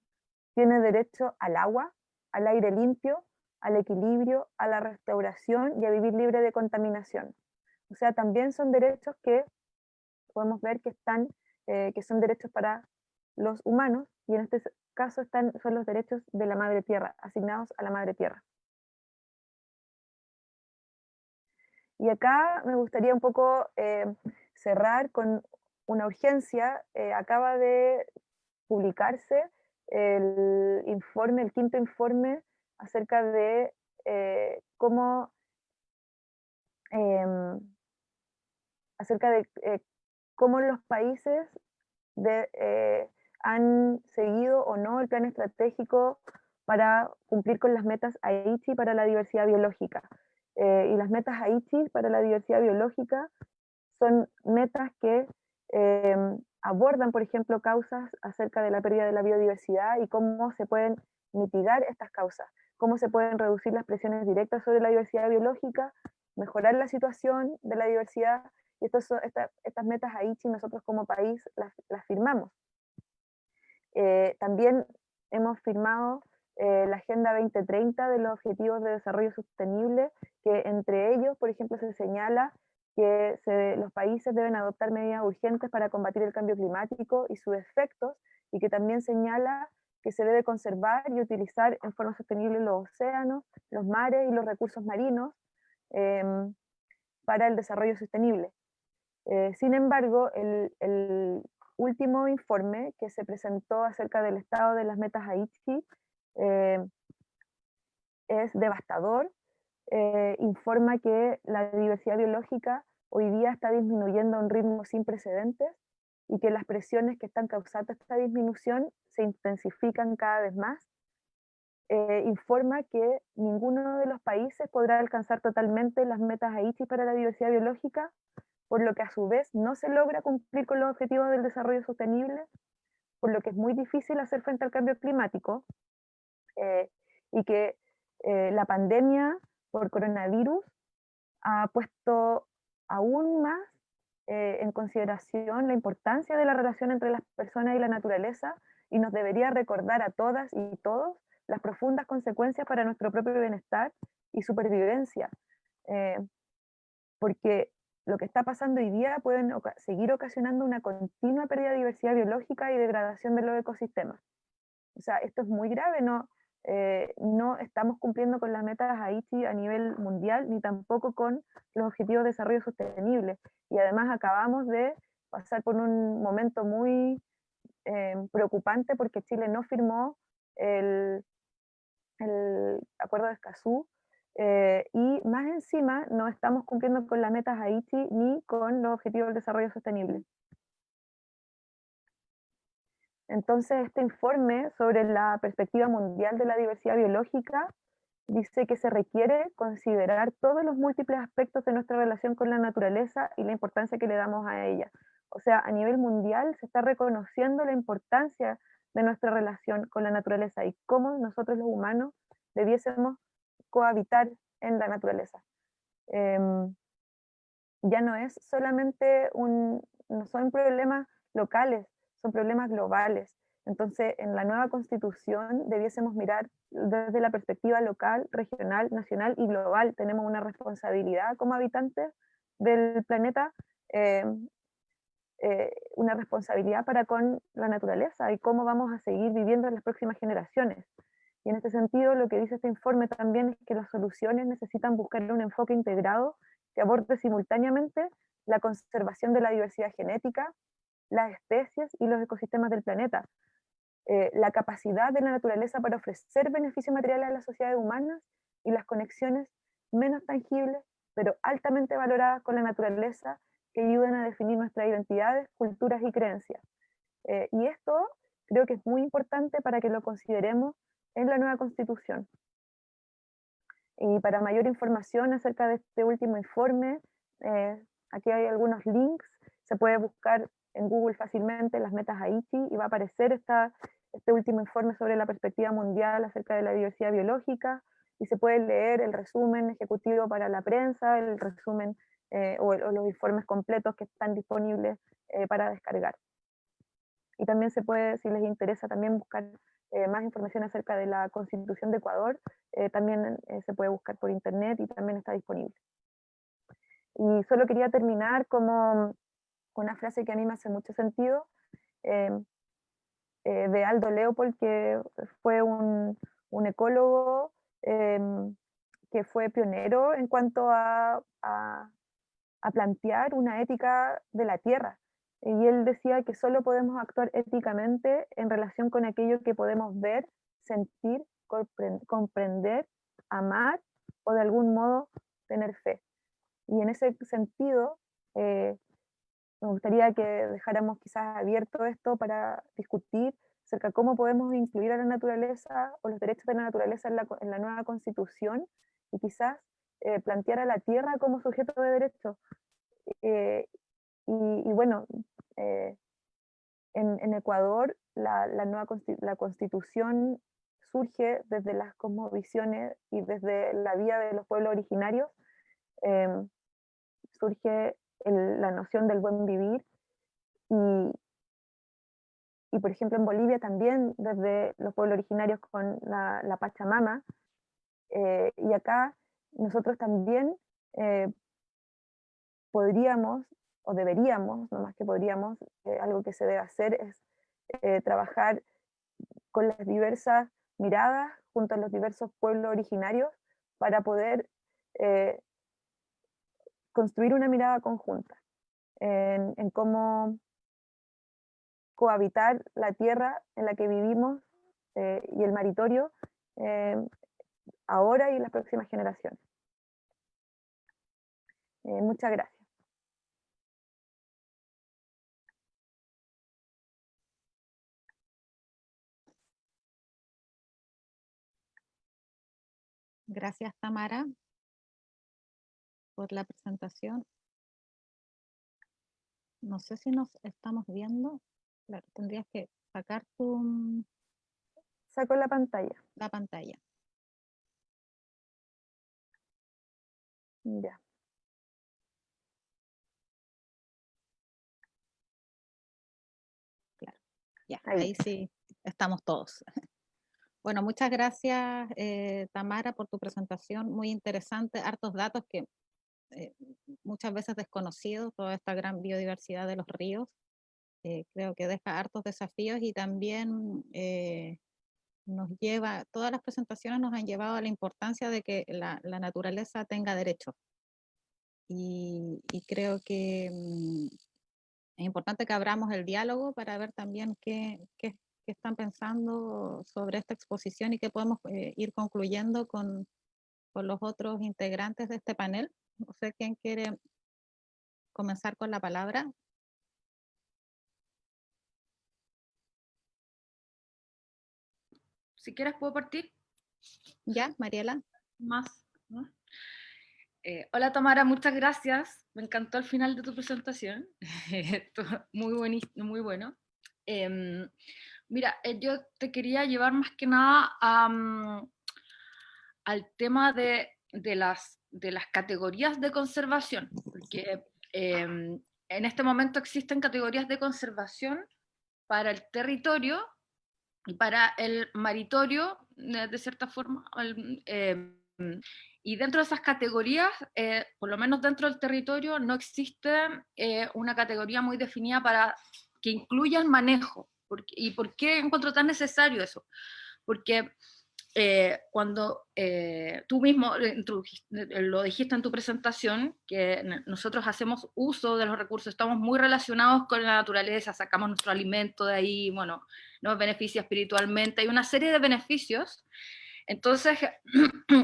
tiene derecho al agua, al aire limpio, al equilibrio, a la restauración y a vivir libre de contaminación. O sea, también son derechos que podemos ver que que son derechos para los humanos, y en este caso son los derechos de la madre tierra, asignados a la madre tierra. Y acá me gustaría un poco cerrar con una urgencia. Acaba de publicarse el quinto informe acerca de cómo los países han seguido o no el plan estratégico para cumplir con las metas Aichi para la diversidad biológica. Y las metas Aichi para la diversidad biológica son metas que abordan, por ejemplo, causas acerca de la pérdida de la biodiversidad y cómo se pueden mitigar estas causas. cómo se pueden reducir las presiones directas sobre la diversidad biológica, mejorar la situación de la diversidad, y estas metas Aichi nosotros como país las firmamos. También hemos firmado la Agenda 2030 de los Objetivos de Desarrollo Sostenible, que entre ellos, por ejemplo, se señala que los países deben adoptar medidas urgentes para combatir el cambio climático y sus efectos, y que también señala que se debe conservar y utilizar en forma sostenible los océanos, los mares y los recursos marinos para el desarrollo sostenible. Sin embargo, el último informe que se presentó acerca del estado de las metas Aichi es devastador. Informa que la diversidad biológica hoy día está disminuyendo a un ritmo sin precedentes y que las presiones que están causando esta disminución se intensifican cada vez más. Informa que ninguno de los países podrá alcanzar totalmente las metas Aichi para la diversidad biológica, por lo que a su vez no se logra cumplir con los objetivos del desarrollo sostenible, por lo que es muy difícil hacer frente al cambio climático, y que la pandemia por coronavirus ha puesto aún más en consideración la importancia de la relación entre las personas y la naturaleza, y nos debería recordar a todas y todos las profundas consecuencias para nuestro propio bienestar y supervivencia, porque lo que está pasando hoy día pueden seguir ocasionando una continua pérdida de diversidad biológica y degradación de los ecosistemas. O sea, esto es muy grave, no estamos cumpliendo con las metas Aichi a nivel mundial, ni tampoco con los objetivos de desarrollo sostenible. Y además acabamos de pasar por un momento muy preocupante, porque Chile no firmó el, el acuerdo de Escazú, y más encima no estamos cumpliendo con las metas Aichi ni con los objetivos del desarrollo sostenible. Entonces, este informe sobre la perspectiva mundial de la diversidad biológica dice que se requiere considerar todos los múltiples aspectos de nuestra relación con la naturaleza y la importancia que le damos a ella. O sea, a nivel mundial se está reconociendo la importancia de nuestra relación con la naturaleza y cómo nosotros los humanos debiésemos cohabitar en la naturaleza. Ya no es solamente no son problemas locales, son problemas globales. Entonces, en la nueva constitución debiésemos mirar desde la perspectiva local, regional, nacional y global. Tenemos una responsabilidad como habitantes del planeta, eh, una responsabilidad para con la naturaleza y cómo vamos a seguir viviendo en las próximas generaciones. Y en este sentido, lo que dice este informe también es que las soluciones necesitan buscar un enfoque integrado que aborde simultáneamente la conservación de la diversidad genética, las especies y los ecosistemas del planeta, la capacidad de la naturaleza para ofrecer beneficios materiales a las sociedades humanas y las conexiones menos tangibles, pero altamente valoradas con la naturaleza, que ayudan a definir nuestras identidades, culturas y creencias. Y esto creo que es muy importante para que lo consideremos en la nueva constitución. Y para mayor información acerca de este último informe, aquí hay algunos links, se puede buscar en Google fácilmente las metas Aichi y va a aparecer este último informe sobre la perspectiva mundial acerca de la diversidad biológica, y se puede leer el resumen ejecutivo para la prensa, el resumen o los informes completos que están disponibles para descargar. Y también se puede, si les interesa, también buscar más información acerca de la Constitución de Ecuador, también se puede buscar por internet y también está disponible. Y solo quería terminar como con una frase que a mí me hace mucho sentido, de Aldo Leopold, que fue un ecólogo que fue pionero en cuanto a plantear una ética de la tierra. Y él decía que solo podemos actuar éticamente en relación con aquello que podemos ver, sentir, comprender, amar o de algún modo tener fe. Y en ese sentido, me gustaría que dejáramos quizás abierto esto para discutir acerca de cómo podemos incluir a la naturaleza o los derechos de la naturaleza en la nueva constitución, y quizás plantear a la tierra como sujeto de derecho. Eh, y bueno, en Ecuador la constitución surge desde las cosmovisiones y desde la vida de los pueblos originarios, surge la noción del buen vivir y, y, por ejemplo, en Bolivia también, desde los pueblos originarios con la Pachamama, y acá nosotros también podríamos, o deberíamos, no más que podríamos, algo que se debe hacer es trabajar con las diversas miradas junto a los diversos pueblos originarios para poder eh, construir una mirada conjunta en cómo cohabitar la tierra en la que vivimos y el maritorio eh, ahora y en las próximas generaciones. Muchas gracias. Gracias, Tamara, por la presentación. No sé si nos estamos viendo. Claro, tendrías que sacar Saco la pantalla. la pantalla. Ya. Claro. Ya, Ahí. ahí sí estamos todos. Bueno, muchas gracias, Tamara, por tu presentación. Muy interesante, hartos datos que muchas veces desconocidos, toda esta gran biodiversidad de los ríos. Creo que deja hartos desafíos y también todas las presentaciones nos han llevado a la importancia de que la naturaleza tenga derechos. Y creo que es importante que abramos el diálogo para ver también qué están pensando sobre esta exposición y qué podemos ir concluyendo con los otros integrantes de este panel. No sé quién quiere comenzar con la palabra. Si quieres puedo partir. Ya, Mariela. Más, ¿no? Hola Tamara, muchas gracias. Me encantó el final de tu presentación. Esto, muy bueno. Mira, yo te quería llevar más que nada al tema de las categorías de conservación, porque en este momento existen categorías de conservación para el territorio y para el maritorio, de cierta forma. Y dentro de esas categorías, por lo menos dentro del territorio, no existe una categoría muy definida para que incluya el manejo. ¿Y por qué encuentro tan necesario eso? Porque cuando tú mismo lo dijiste en tu presentación, que nosotros hacemos uso de los recursos, estamos muy relacionados con la naturaleza, sacamos nuestro alimento de ahí, bueno, nos beneficia espiritualmente, hay una serie de beneficios. Entonces,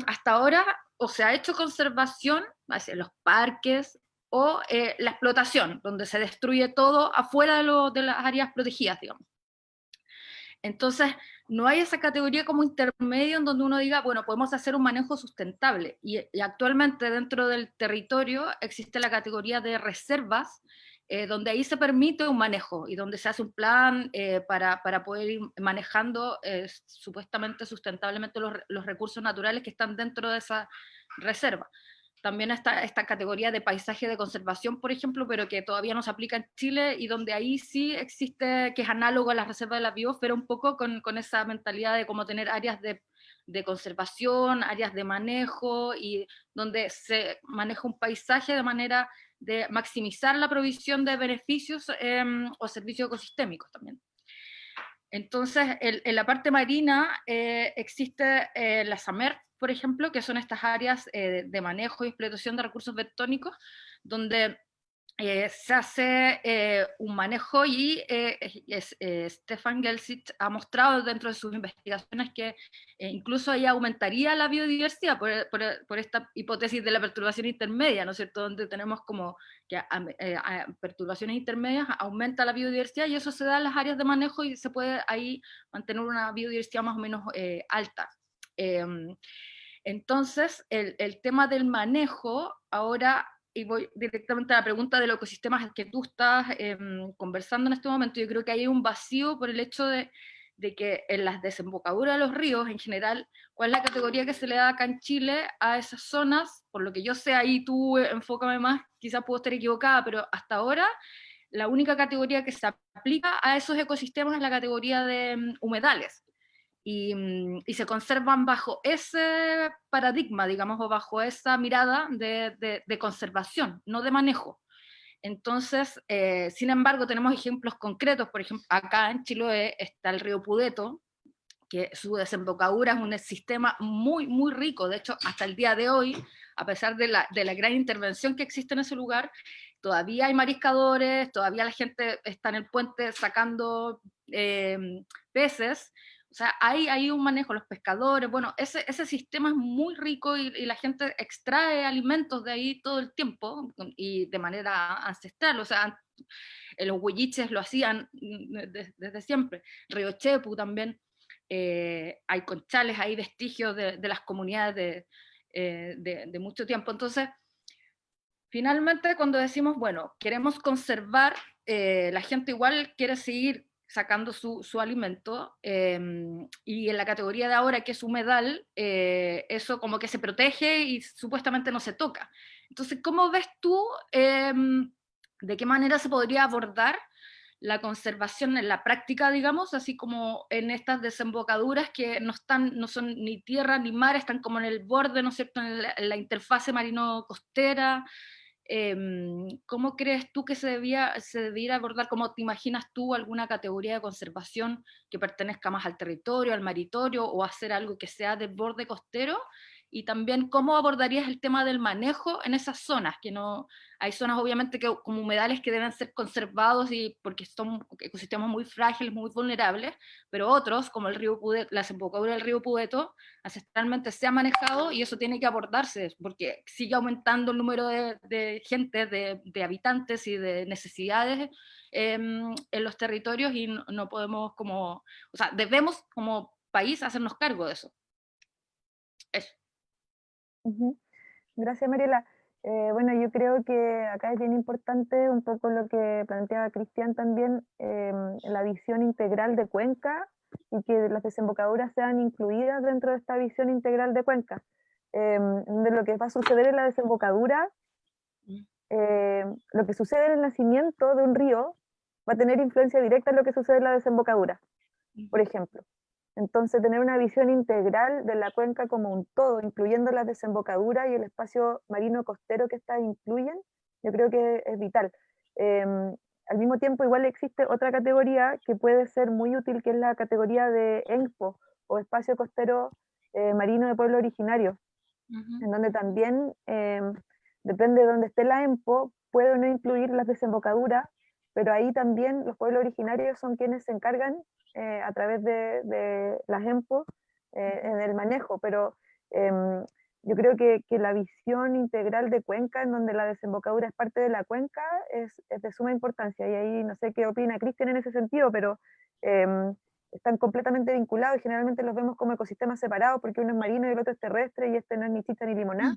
hasta ahora o se ha hecho conservación, en los parques, o la explotación, donde se destruye todo afuera de las áreas protegidas, digamos. Entonces, no hay esa categoría como intermedio en donde uno diga, bueno, podemos hacer un manejo sustentable. Y actualmente dentro del territorio existe la categoría de reservas, donde ahí se permite un manejo y donde se hace un plan para poder ir manejando supuestamente sustentablemente los recursos naturales que están dentro de esa reserva. También está esta categoría de paisaje de conservación, por ejemplo, pero que todavía no se aplica en Chile y donde ahí sí existe, que es análogo a la reserva de la biosfera, un poco con esa mentalidad de cómo tener áreas de conservación, áreas de manejo y donde se maneja un paisaje de manera de maximizar la provisión de beneficios o servicios ecosistémicos también. Entonces, en la parte marina existe la SAMER, por ejemplo, que son estas áreas de manejo y explotación de recursos bentónicos, donde se hace un manejo y Stefan Gelsit ha mostrado dentro de sus investigaciones que incluso ahí aumentaría la biodiversidad por esta hipótesis de la perturbación intermedia, ¿no es cierto?, donde tenemos como que perturbaciones intermedias aumenta la biodiversidad y eso se da en las áreas de manejo y se puede ahí mantener una biodiversidad más o menos alta. Entonces, el tema del manejo ahora, y voy directamente a la pregunta de los ecosistemas que tú estás conversando en este momento, yo creo que hay un vacío por el hecho de de que en las desembocaduras de los ríos, en general, ¿cuál es la categoría que se le da acá en Chile a esas zonas? Por lo que yo sé, ahí tú enfócame más, quizás puedo estar equivocada, pero hasta ahora la única categoría que se aplica a esos ecosistemas es la categoría de humedales. Y se conservan bajo ese paradigma, digamos, o bajo esa mirada de conservación, no de manejo. Entonces, sin embargo, tenemos ejemplos concretos. Por ejemplo, acá en Chiloé está el río Pudeto, que su desembocadura es un sistema muy, muy rico. De hecho, hasta el día de hoy, a pesar de la gran intervención que existe en ese lugar, todavía hay mariscadores, todavía la gente está en el puente sacando peces. O sea, hay un manejo, los pescadores, bueno, ese sistema es muy rico y la gente extrae alimentos de ahí todo el tiempo y de manera ancestral. O sea, los huilliches lo hacían desde siempre. Río Chepu también. Hay conchales, hay vestigios de las comunidades de mucho tiempo. Entonces, finalmente, cuando decimos, bueno, queremos conservar, la gente igual quiere seguir sacando su alimento, y en la categoría de ahora, que es humedal, eso como que se protege y supuestamente no se toca. Entonces, ¿cómo ves tú de qué manera se podría abordar la conservación en la práctica, digamos, así como en estas desembocaduras que no son ni tierra ni mar, están como en el borde, ¿no es cierto?, en la interfase marino-costera? ¿Cómo crees tú que se debiera abordar? ¿Cómo te imaginas tú alguna categoría de conservación que pertenezca más al territorio, al maritorio, o hacer algo que sea del borde costero? Y también, ¿cómo abordarías el tema del manejo en esas zonas? Que no, hay zonas obviamente que, como humedales, que deben ser conservados y porque son ecosistemas muy frágiles, muy vulnerables, pero otros, como el río Pudeto, la desembocadura del río Pudeto, ancestralmente se ha manejado y eso tiene que abordarse, porque sigue aumentando el número de gente, de habitantes y de necesidades en los territorios, y no podemos como, o sea, debemos como país hacernos cargo de eso. Eso. Ujú. Gracias, Mariela. Bueno, yo creo que acá es bien importante un poco lo que planteaba Cristian también, la visión integral de cuenca y que las desembocaduras sean incluidas dentro de esta visión integral de cuenca. De lo que va a suceder en la desembocadura, lo que sucede en el nacimiento de un río va a tener influencia directa en lo que sucede en la desembocadura, por ejemplo. Entonces, tener una visión integral de la cuenca como un todo, incluyendo la desembocadura y el espacio marino costero que estas incluyen, yo creo que es vital. Al mismo tiempo, igual existe otra categoría que puede ser muy útil, que es la categoría de ENPO, o espacio costero marino de pueblo originario, en donde también, depende de dónde esté la ENPO, puede o no incluir las desembocaduras, pero ahí también los pueblos originarios son quienes se encargan a través de las ENPO en el manejo, pero yo creo que la visión integral de cuenca, en donde la desembocadura es parte de la cuenca, es de suma importancia, y ahí no sé qué opina Cristian en ese sentido, pero están completamente vinculados y generalmente los vemos como ecosistemas separados, porque uno es marino y el otro es terrestre, y este no es ni chicha ni limonada,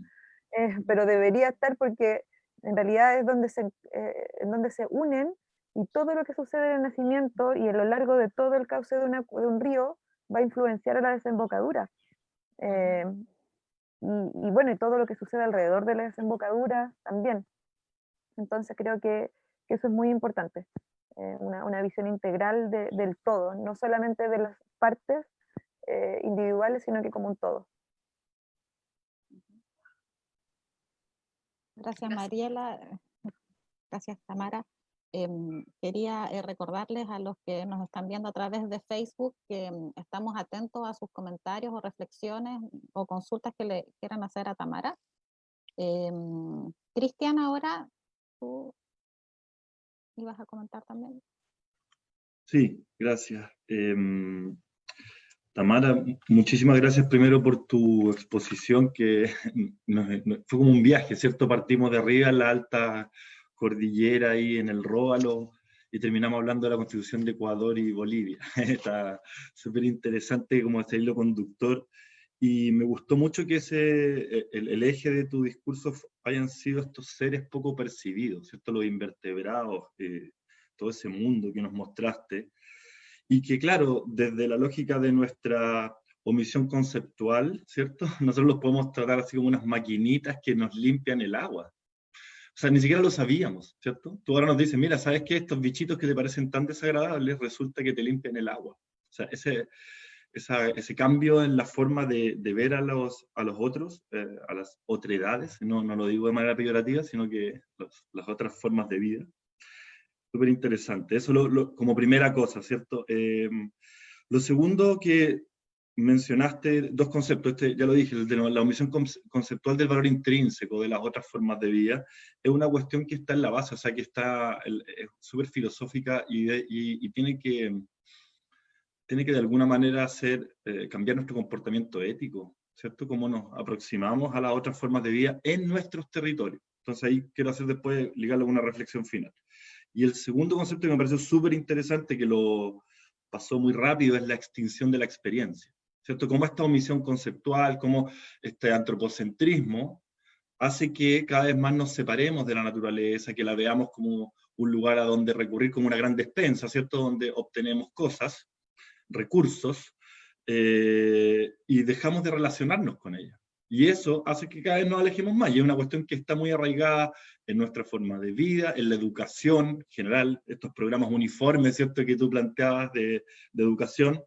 pero debería estar, porque en realidad es en donde se unen, y todo lo que sucede en el nacimiento y a lo largo de todo el cauce de un río va a influenciar a la desembocadura. Y bueno, y todo lo que sucede alrededor de la desembocadura también. Entonces creo que eso es muy importante, una visión integral del todo, no solamente de las partes individuales, sino que como un todo. Gracias, Mariela. Gracias, Tamara. Quería recordarles a los que nos están viendo a través de Facebook que estamos atentos a sus comentarios o reflexiones o consultas que le quieran hacer a Tamara. Cristian, ahora tú ibas a comentar también. Sí, gracias. Tamara, muchísimas gracias primero por tu exposición, que fue como un viaje, ¿cierto? Partimos de arriba en la alta cordillera, ahí en el Ródalo, y terminamos hablando de la Constitución de Ecuador y Bolivia. Está súper interesante como ese hilo conductor, y me gustó mucho que el eje de tu discurso hayan sido estos seres poco percibidos, ¿cierto? Los invertebrados, todo ese mundo que nos mostraste. y que claro, desde la lógica de nuestra omisión conceptual, ¿cierto? Nosotros los podemos tratar así como unas maquinitas que nos limpian el agua. O sea, ni siquiera lo sabíamos, ¿cierto? Tú ahora nos dices, mira, ¿sabes qué? Estos bichitos que te parecen tan desagradables, resulta que te limpian el agua. O sea, ese cambio en la forma de ver a los otros, a las otredades, no lo digo de manera peyorativa, sino que las otras formas de vida. Súper interesante. Eso como primera cosa, ¿cierto? Lo segundo que mencionaste, dos conceptos, ya lo dije, el de la omisión conceptual del valor intrínseco de las otras formas de vida, es una cuestión que está en la base, o sea, que está es súper filosófica y tiene que de alguna manera cambiar nuestro comportamiento ético, ¿cierto? Cómo nos aproximamos a las otras formas de vida en nuestros territorios. Entonces ahí quiero hacer después, ligarlo a una reflexión final. Y el segundo concepto que me pareció súper interesante, que lo pasó muy rápido, es la extinción de la experiencia, ¿cierto? Cómo esta omisión conceptual, cómo este antropocentrismo hace que cada vez más nos separemos de la naturaleza, que la veamos como un lugar a donde recurrir como una gran despensa, ¿cierto? Donde obtenemos cosas, recursos, y dejamos de relacionarnos con ella. Y eso hace que cada vez nos alejemos más, y es una cuestión que está muy arraigada en nuestra forma de vida, en la educación general, estos programas uniformes, ¿cierto?, que tú planteabas de educación,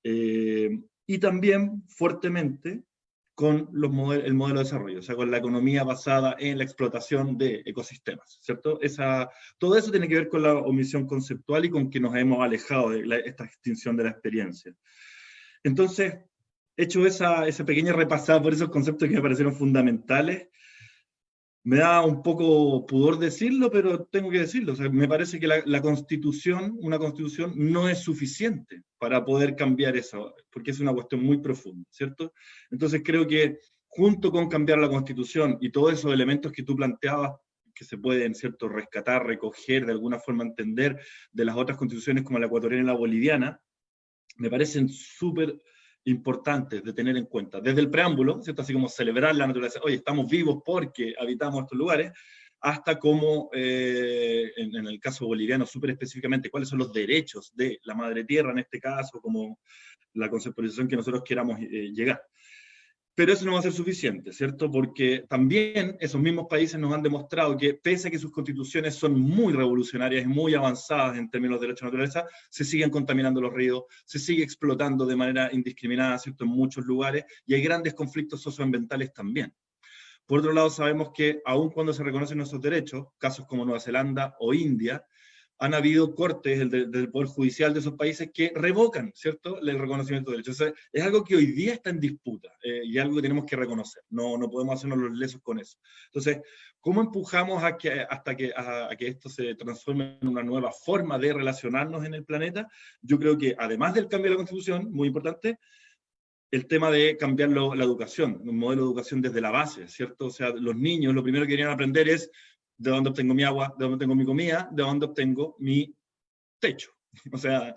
y también fuertemente con el modelo de desarrollo, o sea, con la economía basada en la explotación de ecosistemas, ¿cierto? Todo eso tiene que ver con la omisión conceptual y con que nos hemos alejado de esta extinción de la experiencia. Entonces, hecho esa pequeña repasada por esos conceptos que me parecieron fundamentales, me da un poco pudor decirlo, pero tengo que decirlo. O sea, me parece que una constitución no es suficiente para poder cambiar eso, porque es una cuestión muy profunda, ¿cierto? Entonces creo que junto con cambiar la constitución y todos esos elementos que tú planteabas, que se pueden, ¿cierto?, rescatar, recoger, de alguna forma entender de las otras constituciones como la ecuatoriana y la boliviana, me parecen súper importantes de tener en cuenta. Desde el preámbulo, ¿cierto?, así como celebrar la naturaleza, oye, estamos vivos porque habitamos estos lugares, hasta como, en el caso boliviano, súper específicamente, cuáles son los derechos de la madre tierra, en este caso, como la conceptualización que nosotros queramos llegar. Pero eso no va a ser suficiente, ¿cierto? Porque también esos mismos países nos han demostrado que, pese a que sus constituciones son muy revolucionarias y muy avanzadas en términos de derechos de naturaleza, se siguen contaminando los ríos, se sigue explotando de manera indiscriminada, ¿cierto?, en muchos lugares, y hay grandes conflictos socioambientales también. Por otro lado, sabemos que, aun cuando se reconocen nuestros derechos, casos como Nueva Zelanda o India, han habido cortes del Poder Judicial de esos países que revocan, ¿cierto?, el reconocimiento de derechos. O sea, es algo que hoy día está en disputa, y algo que tenemos que reconocer. No podemos hacernos los lesos con eso. Entonces, ¿cómo empujamos a que esto se transforme en una nueva forma de relacionarnos en el planeta? Yo creo que, además del cambio de la Constitución, muy importante, el tema de cambiar la educación, un modelo de educación desde la base, ¿cierto? O sea, los niños lo primero que querían aprender es de dónde obtengo mi agua, de dónde obtengo mi comida, de dónde obtengo mi techo. O sea,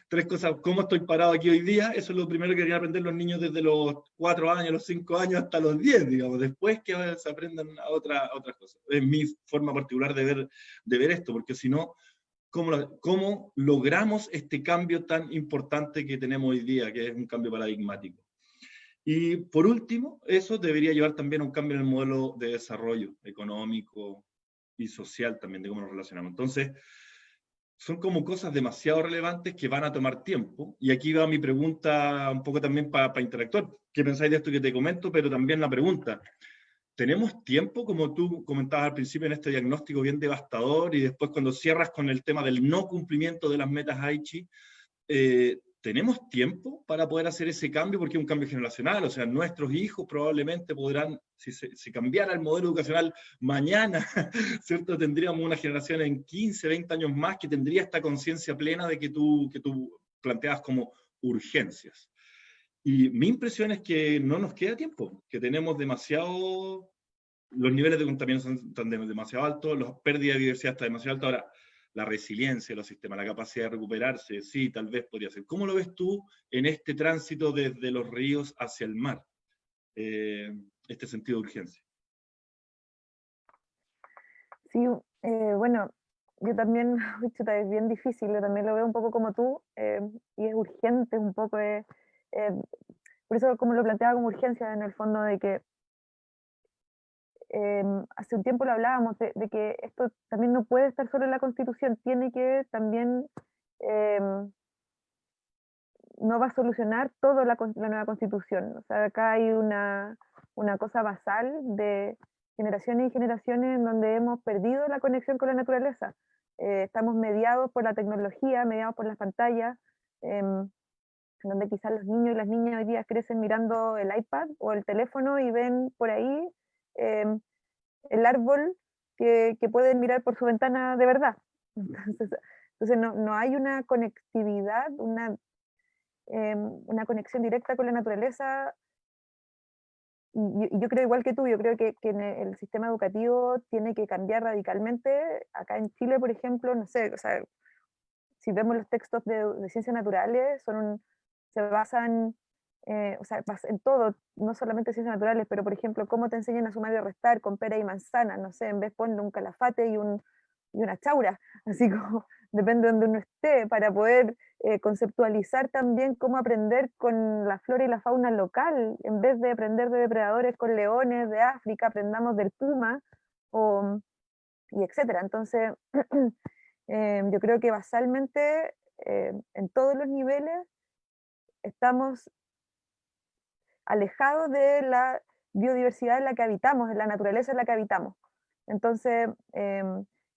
tres cosas, cómo estoy parado aquí hoy día, eso es lo primero que querían aprender los niños desde los 4 años, los 5 años hasta los 10, digamos, después que se aprendan a otras cosas. Es mi forma particular de ver esto, porque si no, ¿cómo logramos este cambio tan importante que tenemos hoy día, que es un cambio paradigmático? Y por último, eso debería llevar también a un cambio en el modelo de desarrollo económico y social también, de cómo nos relacionamos. Entonces, son como cosas demasiado relevantes que van a tomar tiempo, y aquí va mi pregunta un poco también para interactuar. ¿Qué pensáis de esto que te comento? Pero también la pregunta, ¿tenemos tiempo, como tú comentabas al principio, en este diagnóstico bien devastador, y después cuando cierras con el tema del no cumplimiento de las metas Aichi, ¿tenemos tiempo para poder hacer ese cambio? Porque es un cambio generacional, o sea, nuestros hijos probablemente podrán, si cambiara el modelo educacional mañana, ¿cierto?, tendríamos una generación en 15, 20 años más que tendría esta conciencia plena de que tú planteabas como urgencias. Y mi impresión es que no nos queda tiempo, que tenemos demasiado, los niveles de contaminación están demasiado altos, las pérdidas de biodiversidad están demasiado altas. Ahora, la resiliencia de los sistemas, la capacidad de recuperarse, sí, tal vez podría ser. ¿Cómo lo ves tú en este tránsito desde los ríos hacia el mar? Este sentido de urgencia. Sí, bueno, yo también, uy, chuta, es bien difícil, yo también lo veo un poco como tú, y es urgente un poco, por eso como lo planteaba como urgencia en el fondo de que hace un tiempo lo hablábamos, de que esto también no puede estar solo en la Constitución, tiene que también, no va a solucionar todo la nueva Constitución. O sea, acá hay una cosa basal de generaciones y generaciones en donde hemos perdido la conexión con la naturaleza. Estamos mediados por la tecnología, mediados por las pantallas, donde quizás los niños y las niñas hoy día crecen mirando el iPad o el teléfono y ven por ahí em, el árbol que pueden mirar por su ventana de verdad. Entonces no hay una conectividad, una conexión directa con la naturaleza. Y yo creo igual que tú, yo creo que en el sistema educativo tiene que cambiar radicalmente. Acá en Chile, por ejemplo, no sé, o sea, si vemos los textos de ciencias naturales, se basan, o sea, en todo, no solamente ciencias naturales, pero por ejemplo, cómo te enseñan a sumar y a restar con pera y manzana, no sé, en vez ponle un calafate y una chaura, así como depende de donde uno esté, para poder conceptualizar también cómo aprender con la flora y la fauna local, en vez de aprender de depredadores con leones de África, aprendamos del puma, y etcétera. Entonces, yo creo que basalmente en todos los niveles estamos alejados de la biodiversidad en la que habitamos, de la naturaleza en la que habitamos. Entonces,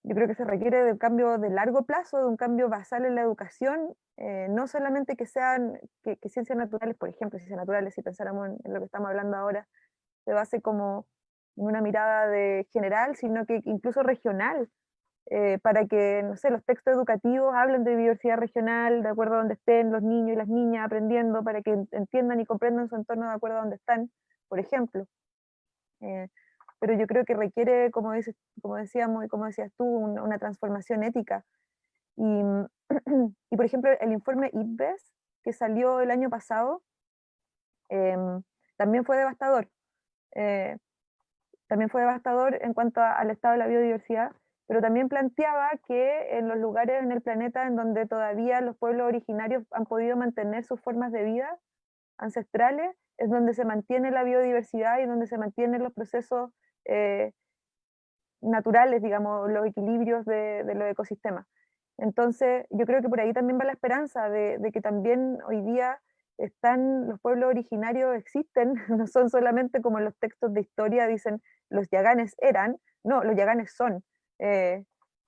yo creo que se requiere de un cambio de largo plazo, de un cambio basal en la educación, no solamente que sean que ciencias naturales, por ejemplo, ciencias naturales, si pensáramos en lo que estamos hablando ahora, se base como en una mirada general, sino que incluso regional, para que, no sé, los textos educativos hablen de diversidad regional, de acuerdo a donde estén los niños y las niñas aprendiendo, para que entiendan y comprendan su entorno de acuerdo a donde están, por ejemplo. Pero yo creo que requiere, como decíamos y como decías tú, una transformación ética. Y, y, por ejemplo, el informe IPBES, que salió el año pasado, también fue devastador. También fue devastador en cuanto al estado de la biodiversidad, pero también planteaba que en los lugares en el planeta en donde todavía los pueblos originarios han podido mantener sus formas de vida ancestrales, es donde se mantiene la biodiversidad y donde se mantienen los procesos naturales, digamos, los equilibrios de los ecosistemas. Entonces, yo creo que por ahí también va la esperanza de que también hoy día los pueblos originarios existen, no son solamente como en los textos de historia dicen los yaganes eran, no, los yaganes son,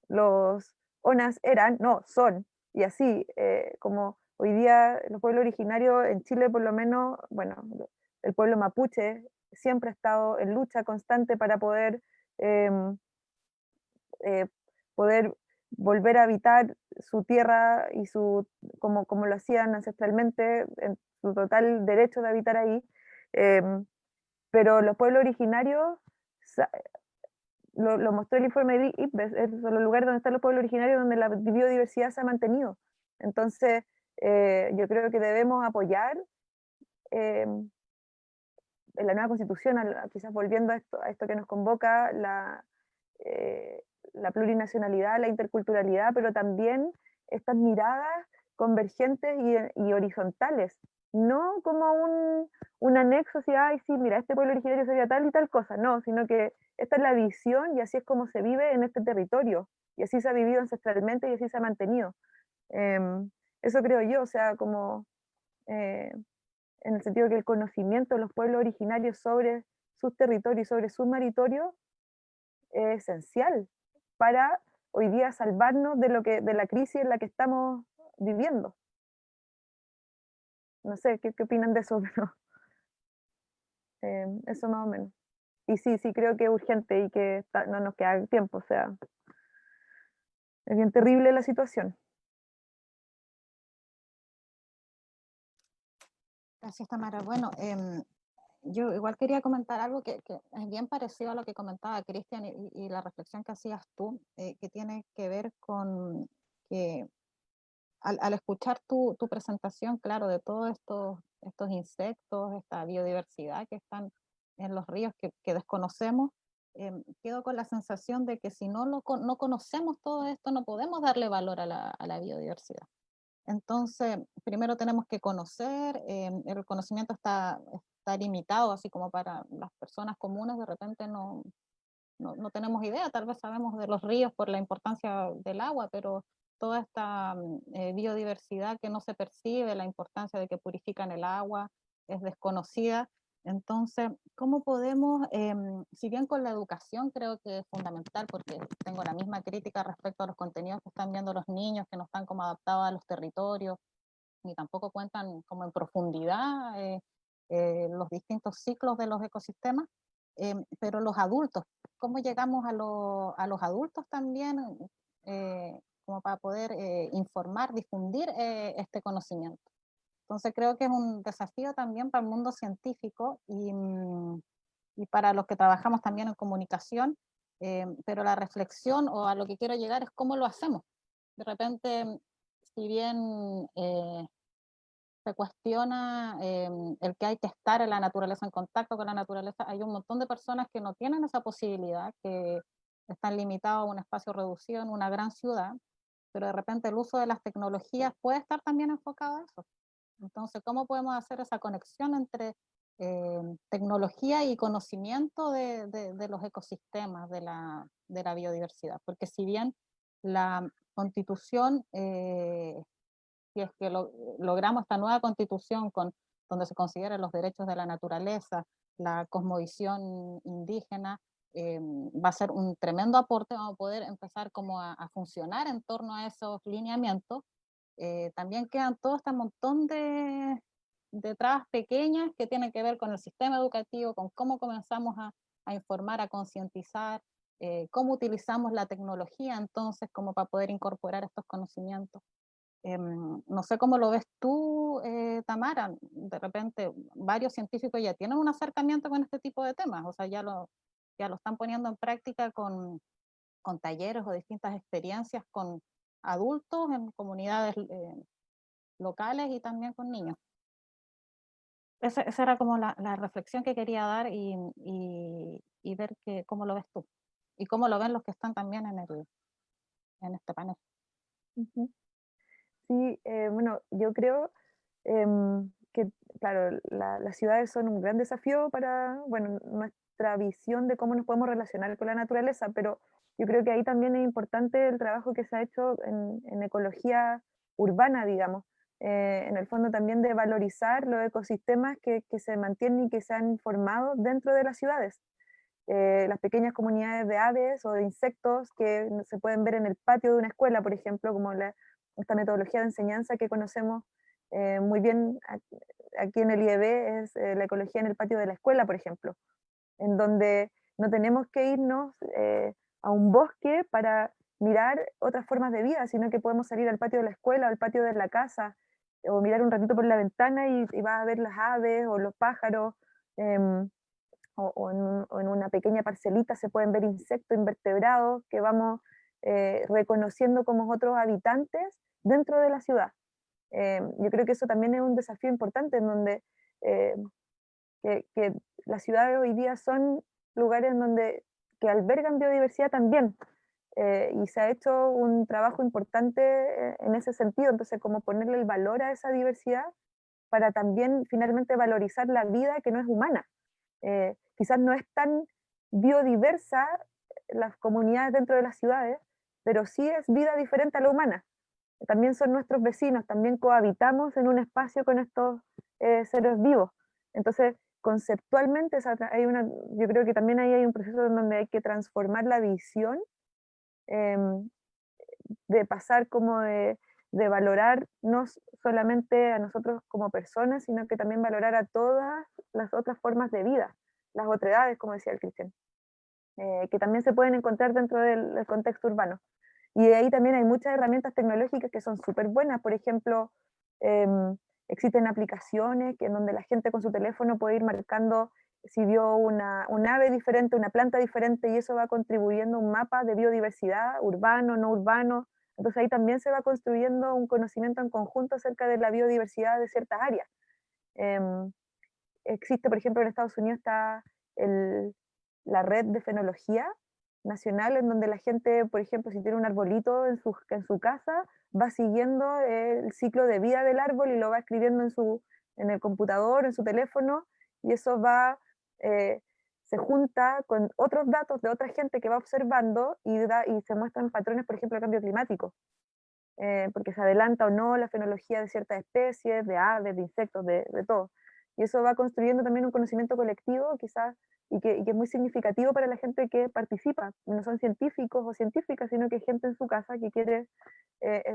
los onas eran, no, son, y así, como hoy día los pueblos originarios en Chile por lo menos, bueno, el pueblo mapuche siempre ha estado en lucha constante para em, eh, poder volver a habitar su tierra y como lo hacían ancestralmente, en su total derecho de habitar ahí. Pero los pueblos originarios, lo mostró el informe de IPBES, son los lugares donde están los pueblos originarios donde la biodiversidad se ha mantenido. Entonces, yo creo que debemos apoyar en la nueva constitución, quizás volviendo a esto que nos convoca, la plurinacionalidad, la interculturalidad, pero también estas miradas convergentes y horizontales, no como un anexo así, ay, sí, mira, este pueblo originario sería tal y tal cosa, no, sino que esta es la visión y así es como se vive en este territorio, y así se ha vivido ancestralmente y así se ha mantenido. Eso creo yo, o sea, como en el sentido que el conocimiento de los pueblos originarios sobre sus territorios, sobre sus maritorios, es esencial para hoy día salvarnos de la crisis en la que estamos viviendo. No sé, ¿qué opinan de eso? Pero, eso más o menos. Y sí, creo que es urgente y que no nos queda tiempo, o sea, es bien terrible la situación. Gracias, Tamara. Bueno, yo igual quería comentar algo que es bien parecido a lo que comentaba Cristian y la reflexión que hacías tú, que tiene que ver con que al escuchar tu presentación, claro, de todos estos insectos, esta biodiversidad que están en los ríos que desconocemos, quedo con la sensación de que si no conocemos todo esto, no podemos darle valor a la biodiversidad. Entonces, primero tenemos que conocer, el conocimiento está limitado, así como para las personas comunes, de repente no tenemos idea, tal vez sabemos de los ríos por la importancia del agua, pero toda esta biodiversidad que no se percibe, la importancia de que purifican el agua, es desconocida. Entonces, ¿cómo podemos, si bien con la educación creo que es fundamental, porque tengo la misma crítica respecto a los contenidos que están viendo los niños, que no están como adaptados a los territorios, ni tampoco cuentan como en profundidad los distintos ciclos de los ecosistemas, pero los adultos, ¿cómo llegamos a los adultos también como para poder informar, difundir este conocimiento? Entonces creo que es un desafío también para el mundo científico y para los que trabajamos también en comunicación, pero la reflexión o a lo que quiero llegar es cómo lo hacemos. De repente, si bien se cuestiona el que hay que estar en la naturaleza, en contacto con la naturaleza, hay un montón de personas que no tienen esa posibilidad, que están limitados a un espacio reducido en una gran ciudad, pero de repente el uso de las tecnologías puede estar también enfocado a eso. Entonces, ¿cómo podemos hacer esa conexión entre tecnología y conocimiento de los ecosistemas, de la biodiversidad? Porque si bien la constitución, si es que logramos esta nueva constitución donde se consideran los derechos de la naturaleza, la cosmovisión indígena, va a ser un tremendo aporte, vamos a poder empezar como a funcionar en torno a esos lineamientos. También quedan todo este montón de trabas pequeñas que tienen que ver con el sistema educativo, con cómo comenzamos a informar, a concientizar, cómo utilizamos la tecnología entonces como para poder incorporar estos conocimientos. No sé cómo lo ves tú, Tamara, de repente varios científicos ya tienen un acercamiento con este tipo de temas, o sea, ya lo están poniendo en práctica con talleres o distintas experiencias con adultos en comunidades locales y también con niños. Esa era como la reflexión que quería dar y ver cómo lo ves tú y cómo lo ven los que están también en este panel. Ujú. Sí, bueno, yo creo que, claro, las ciudades son un gran desafío para, bueno, nuestra visión de cómo nos podemos relacionar con la naturaleza, pero yo creo que ahí también es importante el trabajo que se ha hecho en ecología urbana, digamos, en el fondo también de valorizar los ecosistemas que se mantienen y que se han formado dentro de las ciudades. Las pequeñas comunidades de aves o de insectos que se pueden ver en el patio de una escuela, por ejemplo, como esta metodología de enseñanza que conocemos muy bien aquí en el IEB, es la ecología en el patio de la escuela, por ejemplo, en donde no tenemos que irnos a un bosque para mirar otras formas de vida, sino que podemos salir al patio de la escuela o al patio de la casa, o mirar un ratito por la ventana y vas a ver las aves o los pájaros, o en una pequeña parcelita se pueden ver insectos, invertebrados, que vamos reconociendo como otros habitantes dentro de la ciudad. Yo creo que eso también es un desafío importante, en donde eh, que las ciudades hoy día son lugares donde que albergan biodiversidad también, y se ha hecho un trabajo importante en ese sentido, entonces como ponerle el valor a esa diversidad para también finalmente valorizar la vida que no es humana. Quizás no es tan biodiversa las comunidades dentro de las ciudades, pero sí es vida diferente a la humana. También son nuestros vecinos, también cohabitamos en un espacio con estos seres vivos. Entonces, conceptualmente, yo creo que también ahí hay un proceso en donde hay que transformar la visión, de pasar como de valorar no solamente a nosotros como personas, sino que también valorar a todas las otras formas de vida, las otredades, como decía el Cristian, que también se pueden encontrar dentro del contexto urbano. Y de ahí también hay muchas herramientas tecnológicas que son súper buenas. Por ejemplo, existen aplicaciones en donde la gente con su teléfono puede ir marcando si vio un ave diferente, una planta diferente, y eso va contribuyendo a un mapa de biodiversidad, urbano, no urbano. Entonces ahí también se va construyendo un conocimiento en conjunto acerca de la biodiversidad de ciertas áreas. Existe, por ejemplo, en Estados Unidos está la red de fenología nacional, en donde la gente, por ejemplo, si tiene un arbolito en su casa, va siguiendo el ciclo de vida del árbol y lo va escribiendo en el computador, en su teléfono, y eso se junta con otros datos de otra gente que va observando y se muestran patrones, por ejemplo, de cambio climático, porque se adelanta o no la fenología de ciertas especies, de aves, de insectos, de todo. Y eso va construyendo también un conocimiento colectivo, quizás, y que es muy significativo para la gente que participa. No son científicos o científicas, sino que es gente en su casa que quiere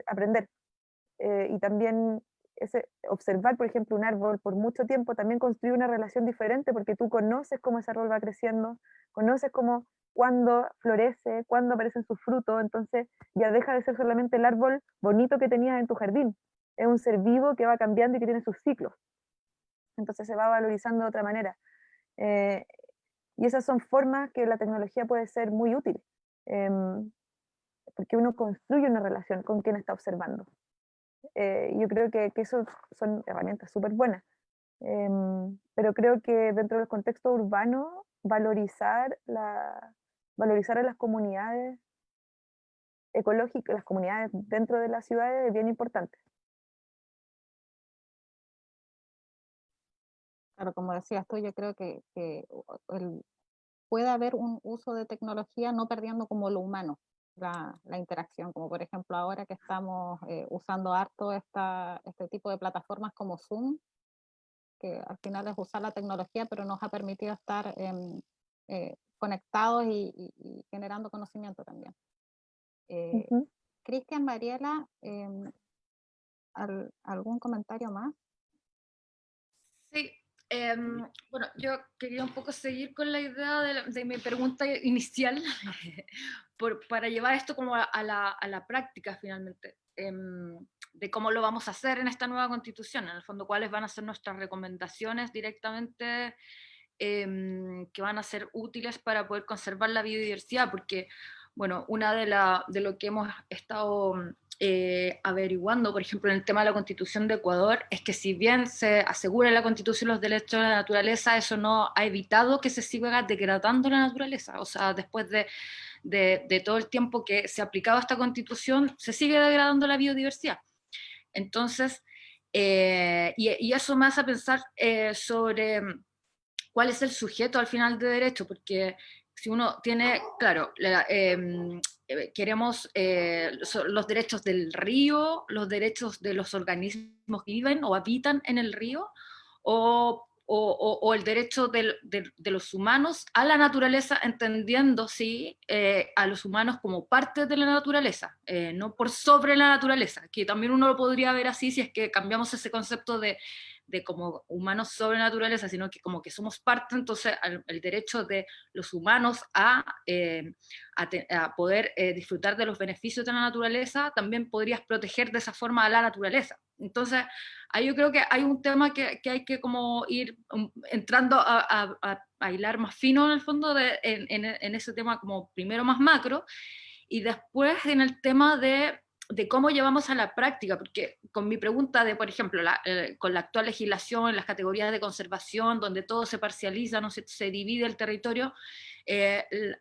aprender. Y también observar, por ejemplo, un árbol por mucho tiempo también construye una relación diferente, porque tú conoces cómo ese árbol va creciendo, conoces cuándo florece, cuándo aparecen sus frutos, entonces ya deja de ser solamente el árbol bonito que tenías en tu jardín, es un ser vivo que va cambiando y que tiene sus ciclos, entonces se va valorizando de otra manera. Y esas son formas que la tecnología puede ser muy útil, porque uno construye una relación con quien está observando. Yo creo que eso son herramientas súper buenas, pero creo que dentro del contexto urbano valorizar a las comunidades ecológicas, las comunidades dentro de las ciudades es bien importante. Claro, como decías tú, yo creo que puede haber un uso de tecnología no perdiendo como lo humano, la interacción, como por ejemplo ahora que estamos usando harto este tipo de plataformas como Zoom, que al final es usar la tecnología, pero nos ha permitido estar conectados y generando conocimiento también. Cristian, Mariela, ¿algún comentario más? Sí, bueno, yo quería un poco seguir con la idea de mi pregunta inicial para llevar esto como a la práctica finalmente, de cómo lo vamos a hacer en esta nueva constitución, en el fondo cuáles van a ser nuestras recomendaciones directamente que van a ser útiles para poder conservar la biodiversidad, porque, bueno, una de lo que hemos estado averiguando, por ejemplo, en el tema de la Constitución de Ecuador, es que si bien se asegura en la Constitución los derechos de la naturaleza, eso no ha evitado que se siga degradando la naturaleza. O sea, después de todo el tiempo que se ha aplicado esta Constitución, se sigue degradando la biodiversidad. Entonces, y eso me hace pensar sobre cuál es el sujeto al final de derecho, porque si uno tiene, claro, queremos los derechos del río, los derechos de los organismos que viven o habitan en el río, o el derecho de los humanos a la naturaleza, entendiendo, sí, a los humanos como parte de la naturaleza, no por sobre la naturaleza, que también uno lo podría ver así si es que cambiamos ese concepto de como humanos sobre naturaleza, sino que como que somos parte, entonces el derecho de los humanos a poder disfrutar de los beneficios de la naturaleza, también podrías proteger de esa forma a la naturaleza. Entonces, ahí yo creo que hay un tema que hay que como ir entrando a hilar más fino en el fondo en ese tema como primero más macro, y después en el tema de cómo llevamos a la práctica, porque con mi pregunta de, por ejemplo, con la actual legislación, las categorías de conservación, donde todo se parcializa, no se divide el territorio,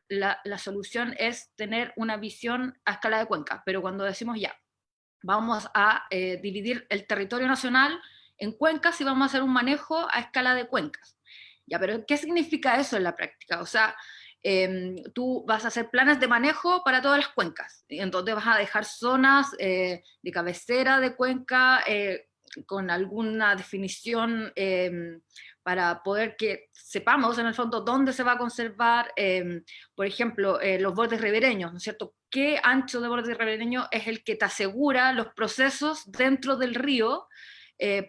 la solución es tener una visión a escala de cuenca, pero cuando decimos ya, vamos a dividir el territorio nacional en cuencas y vamos a hacer un manejo a escala de cuencas. Ya, pero ¿qué significa eso en la práctica? O sea, tú vas a hacer planes de manejo para todas las cuencas, y entonces vas a dejar zonas de cabecera de cuenca con alguna definición para poder que sepamos en el fondo dónde se va a conservar, por ejemplo, los bordes ribereños, ¿no es cierto? ¿Qué ancho de borde ribereño es el que te asegura los procesos dentro del río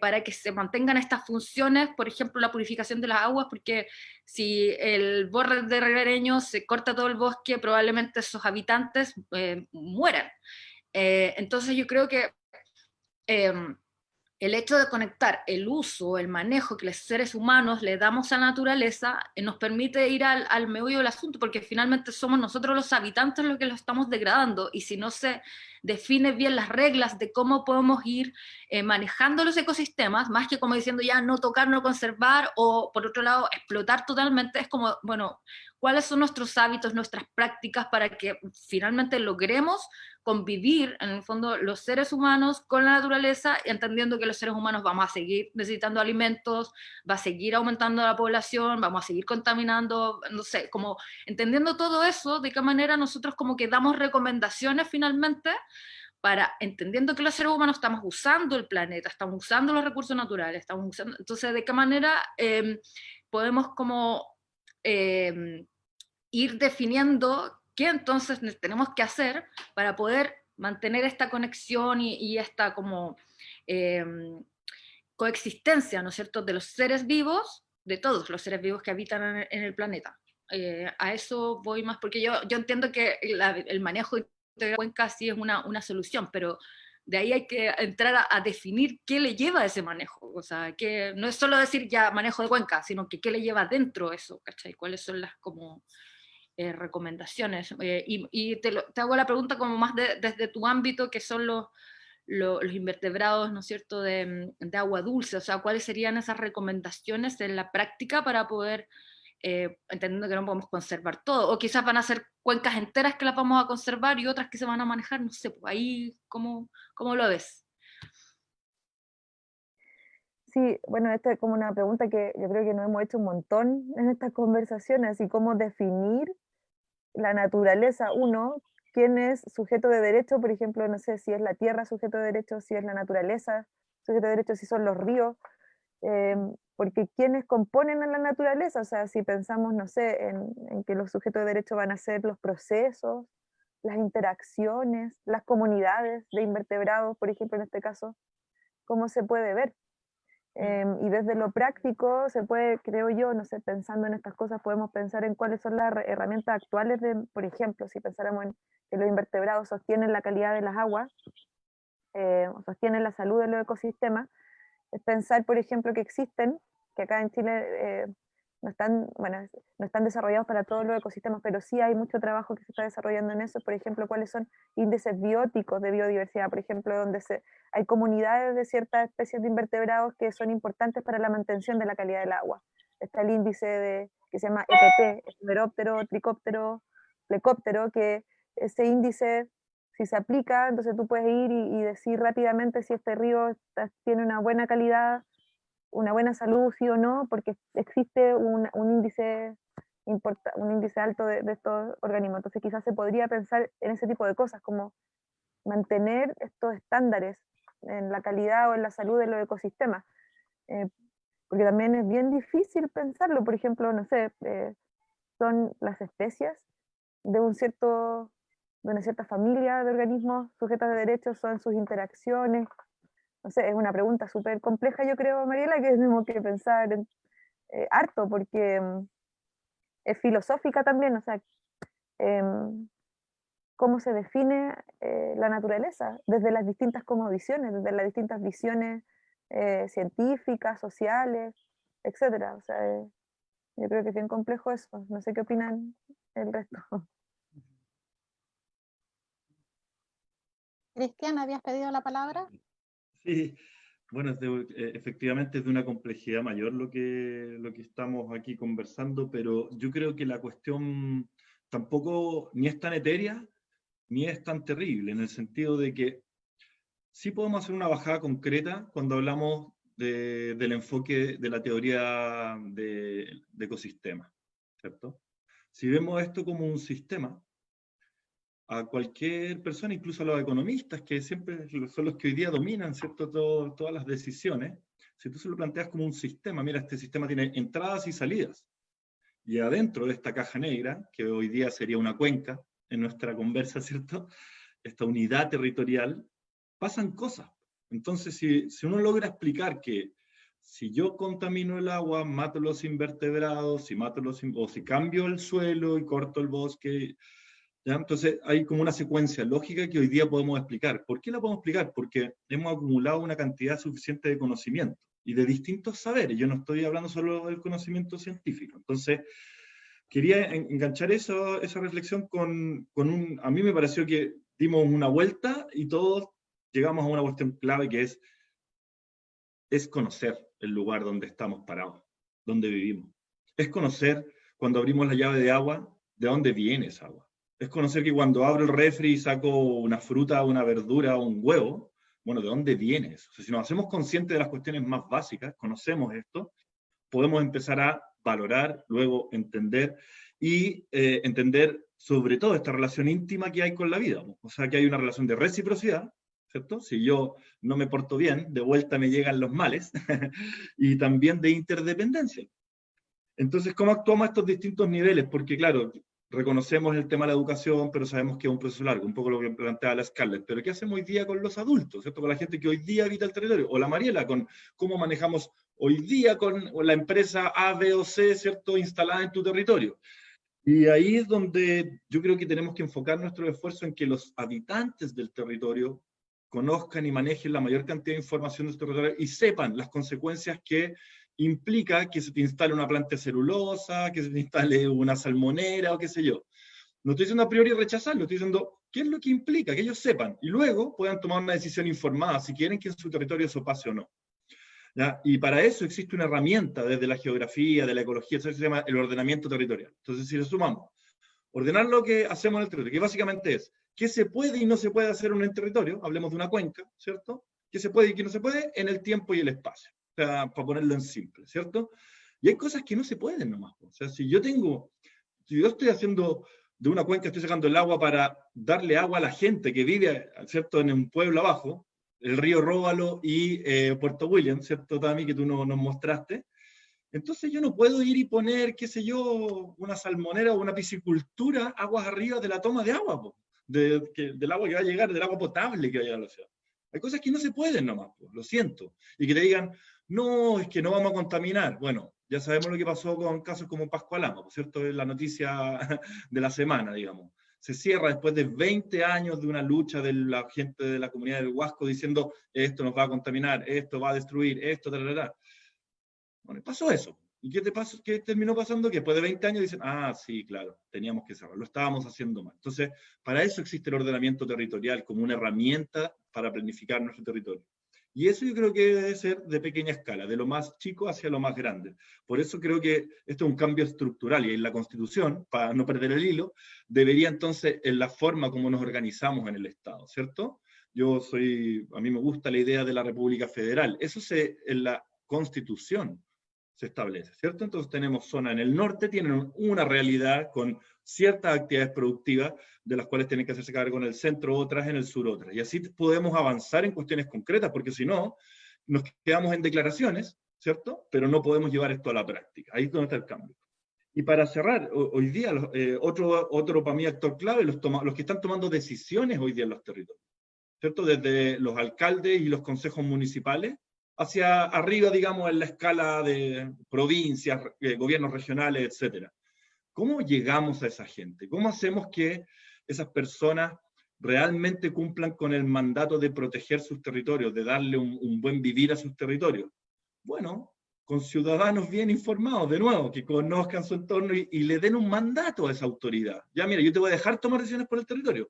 para que se mantengan estas funciones, por ejemplo, la purificación de las aguas, porque si el borde ribereño se corta todo el bosque, probablemente esos habitantes mueran. Entonces yo creo que el hecho de conectar el uso, el manejo que los seres humanos le damos a la naturaleza nos permite ir al meollo del asunto, porque finalmente somos nosotros los habitantes los que lo estamos degradando, y si no se define bien las reglas de cómo podemos ir manejando los ecosistemas, más que como diciendo ya no tocar, no conservar, o por otro lado explotar totalmente, es como, bueno, cuáles son nuestros hábitos, nuestras prácticas para que finalmente logremos convivir, en el fondo, los seres humanos con la naturaleza, entendiendo que los seres humanos vamos a seguir necesitando alimentos, va a seguir aumentando la población, vamos a seguir contaminando, no sé, como entendiendo todo eso, de qué manera nosotros como que damos recomendaciones finalmente, para, entendiendo que los seres humanos estamos usando el planeta, estamos usando los recursos naturales, estamos usando, entonces de qué manera podemos como ir definiendo qué entonces tenemos que hacer para poder mantener esta conexión y esta como coexistencia, ¿no es cierto?, de los seres vivos, de todos los seres vivos que habitan en el planeta. A eso voy más, porque yo entiendo que el manejo de cuenca sí es una solución, pero de ahí hay que entrar a definir qué le lleva a ese manejo, o sea, que no es solo decir ya manejo de cuenca, sino que qué le lleva dentro eso, ¿cachai? ¿Cuáles son las como recomendaciones? Y te hago la pregunta como más desde tu ámbito, que son los invertebrados, ¿no es cierto?, de agua dulce, o sea, ¿cuáles serían esas recomendaciones en la práctica para poder, entendiendo que no podemos conservar todo, o quizás van a ser cuencas enteras que las vamos a conservar y otras que se van a manejar, no sé, pues ahí, ¿cómo lo ves? Sí, bueno, esta es como una pregunta que yo creo que nos hemos hecho un montón en estas conversaciones, así como definir la naturaleza, uno, quién es sujeto de derecho, por ejemplo, no sé si es la tierra sujeto de derecho, si es la naturaleza sujeto de derecho, si son los ríos, porque quienes componen a la naturaleza, o sea, si pensamos, no sé, en que los sujetos de derecho van a ser los procesos, las interacciones, las comunidades de invertebrados, por ejemplo, en este caso, ¿cómo se puede ver? Y desde lo práctico se puede, creo yo, no sé, pensando en estas cosas, podemos pensar en cuáles son las herramientas actuales de, por ejemplo, si pensáramos en que los invertebrados sostienen la calidad de las aguas, o sostienen la salud de los ecosistemas, es pensar, por ejemplo, que existen, que acá en Chile no están, bueno, no están desarrollados para todos los ecosistemas, pero sí hay mucho trabajo que se está desarrollando en eso, por ejemplo, cuáles son índices bióticos de biodiversidad, por ejemplo, donde hay comunidades de ciertas especies de invertebrados que son importantes para la mantención de la calidad del agua. Está el índice que se llama EPT, Efemeróptero, Tricóptero, Plecóptero, que ese índice, si se aplica, entonces tú puedes ir y decir rápidamente si este río tiene una buena calidad, una buena salud, sí o no, porque existe un índice un índice alto de estos organismos. Entonces quizás se podría pensar en ese tipo de cosas, como mantener estos estándares en la calidad o en la salud de los ecosistemas. Porque también es bien difícil pensarlo, por ejemplo, no sé, son las especies de de una cierta familia de organismos sujetos de derechos, son sus interacciones. No sé, es una pregunta súper compleja, yo creo, Mariela, que tenemos que pensar harto, porque es filosófica también, o sea, cómo se define la naturaleza desde las distintas como visiones, desde las distintas visiones científicas, sociales, etcétera. O sea, yo creo que es bien complejo eso. No sé qué opinan el resto. Cristian, ¿habías pedido la palabra? Sí, bueno, efectivamente es de una complejidad mayor lo que estamos aquí conversando, pero yo creo que la cuestión tampoco ni es tan etérea ni es tan terrible, en el sentido de que sí podemos hacer una bajada concreta cuando hablamos del enfoque de la teoría de ecosistemas, ¿cierto? Si vemos esto como un sistema, a cualquier persona, incluso a los economistas, que siempre son los que hoy día dominan, ¿cierto?, todas las decisiones, si tú se lo planteas como un sistema, mira, este sistema tiene entradas y salidas, y adentro de esta caja negra, que hoy día sería una cuenca en nuestra conversa, ¿cierto?, esta unidad territorial, pasan cosas. Entonces, si uno logra explicar que si yo contamino el agua, mato los invertebrados, o si cambio el suelo y corto el bosque, ¿ya? Entonces hay como una secuencia lógica que hoy día podemos explicar. ¿Por qué la podemos explicar? Porque hemos acumulado una cantidad suficiente de conocimiento y de distintos saberes. Yo no estoy hablando solo del conocimiento científico. Entonces, quería enganchar esa reflexión con a mí me pareció que dimos una vuelta y todos llegamos a una cuestión clave que es conocer el lugar donde estamos parados, donde vivimos. Es conocer cuando abrimos la llave de agua, ¿de dónde viene esa agua? Es conocer que cuando abro el refri y saco una fruta, una verdura o un huevo, bueno, ¿de dónde viene eso? O sea, si nos hacemos conscientes de las cuestiones más básicas, conocemos esto, podemos empezar a valorar, luego entender y entender sobre todo esta relación íntima que hay con la vida. O sea, que hay una relación de reciprocidad, ¿cierto? Si yo no me porto bien, de vuelta me llegan los males, y también de interdependencia. Entonces, ¿cómo actuamos a estos distintos niveles? Porque, claro, reconocemos el tema de la educación, pero sabemos que es un proceso largo, un poco lo que planteaba la Scarlett. Pero ¿qué hacemos hoy día con los adultos, ¿cierto? Con la gente que hoy día habita el territorio, o la Mariela, con cómo manejamos hoy día con la empresa A, B o C, ¿cierto?, instalada en tu territorio. Y ahí es donde yo creo que tenemos que enfocar nuestro esfuerzo en que los habitantes del territorio conozcan y manejen la mayor cantidad de información de su territorio y sepan las consecuencias que implica que se te instale una planta de celulosa, que se te instale una salmonera o qué sé yo. No estoy diciendo a priori rechazarlo, estoy diciendo qué es lo que implica, que ellos sepan, y luego puedan tomar una decisión informada si quieren que en su territorio eso pase o no. ¿Ya? Y para eso existe una herramienta desde la geografía, de la ecología, eso se llama el ordenamiento territorial. Entonces, si le sumamos, ordenar lo que hacemos en el territorio, que básicamente es qué se puede y no se puede hacer en un territorio, hablemos de una cuenca, ¿cierto? Qué se puede y qué no se puede en el tiempo y el espacio, o sea, para ponerlo en simple, ¿cierto? Y hay cosas que no se pueden nomás. O sea, si yo estoy haciendo de una cuenca, estoy sacando el agua para darle agua a la gente que vive, ¿cierto?, en un pueblo abajo, el río Róbalo y Puerto William, ¿cierto, Tami, que tú nos mostraste? Entonces yo no puedo ir y poner, qué sé yo, una salmonera o una piscicultura aguas arriba de la toma de agua, del agua que va a llegar, del agua potable que va a llegar a la ciudad. Hay cosas que no se pueden nomás, lo siento. Y que te digan, no, es que no vamos a contaminar. Bueno, ya sabemos lo que pasó con casos como Pascualama, ¿cierto? Es la noticia de la semana, digamos. Se cierra después de 20 años de una lucha de la gente de la comunidad del Huasco diciendo esto nos va a contaminar, esto va a destruir, esto, tal. Bueno, pasó eso. ¿Y qué terminó pasando? Que después de 20 años dicen, ah, sí, claro, teníamos que cerrar, lo estábamos haciendo mal. Entonces, para eso existe el ordenamiento territorial como una herramienta para planificar nuestro territorio. Y eso yo creo que debe ser de pequeña escala, de lo más chico hacia lo más grande. Por eso creo que esto es un cambio estructural y en la Constitución, para no perder el hilo, debería entonces en la forma como nos organizamos en el Estado, ¿cierto? A mí me gusta la idea de la República Federal. Eso en la Constitución se establece, ¿cierto? Entonces tenemos zona en el norte, tienen una realidad con ciertas actividades productivas, de las cuales tienen que hacerse cargo en el centro otras, en el sur otras. Y así podemos avanzar en cuestiones concretas, porque si no, nos quedamos en declaraciones, ¿cierto? Pero no podemos llevar esto a la práctica. Ahí es donde está el cambio. Y para cerrar, hoy día, otro para mí actor clave, los que están tomando decisiones hoy día en los territorios, ¿cierto? Desde los alcaldes y los consejos municipales, hacia arriba, digamos, en la escala de provincias, gobiernos regionales, etc. ¿Cómo llegamos a esa gente? ¿Cómo hacemos que esas personas realmente cumplan con el mandato de proteger sus territorios, de darle un buen vivir a sus territorios? Bueno, con ciudadanos bien informados, de nuevo, que conozcan su entorno y le den un mandato a esa autoridad. Ya, mira, yo te voy a dejar tomar decisiones por el territorio,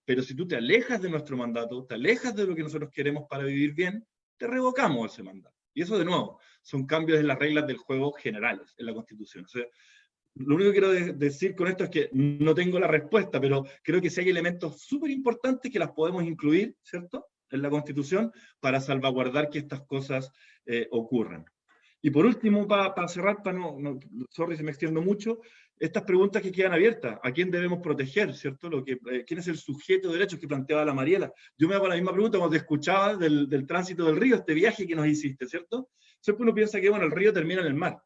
pero si tú te alejas de nuestro mandato, te alejas de lo que nosotros queremos para vivir bien, te revocamos ese mandato. Y eso, de nuevo, son cambios en las reglas del juego generales, en la Constitución. O sea, lo único que quiero decir con esto es que no tengo la respuesta, pero creo que sí hay elementos súper importantes que las podemos incluir, ¿cierto?, en la Constitución para salvaguardar que estas cosas ocurran. Y por último, para cerrar, sorry si me extiendo mucho, estas preguntas que quedan abiertas, ¿a quién debemos proteger, cierto? ¿Quién es el sujeto de derechos que planteaba la Mariela? Yo me hago la misma pregunta cuando te escuchaba del tránsito del río, este viaje que nos hiciste, ¿cierto? Siempre uno piensa que, bueno, el río termina en el mar.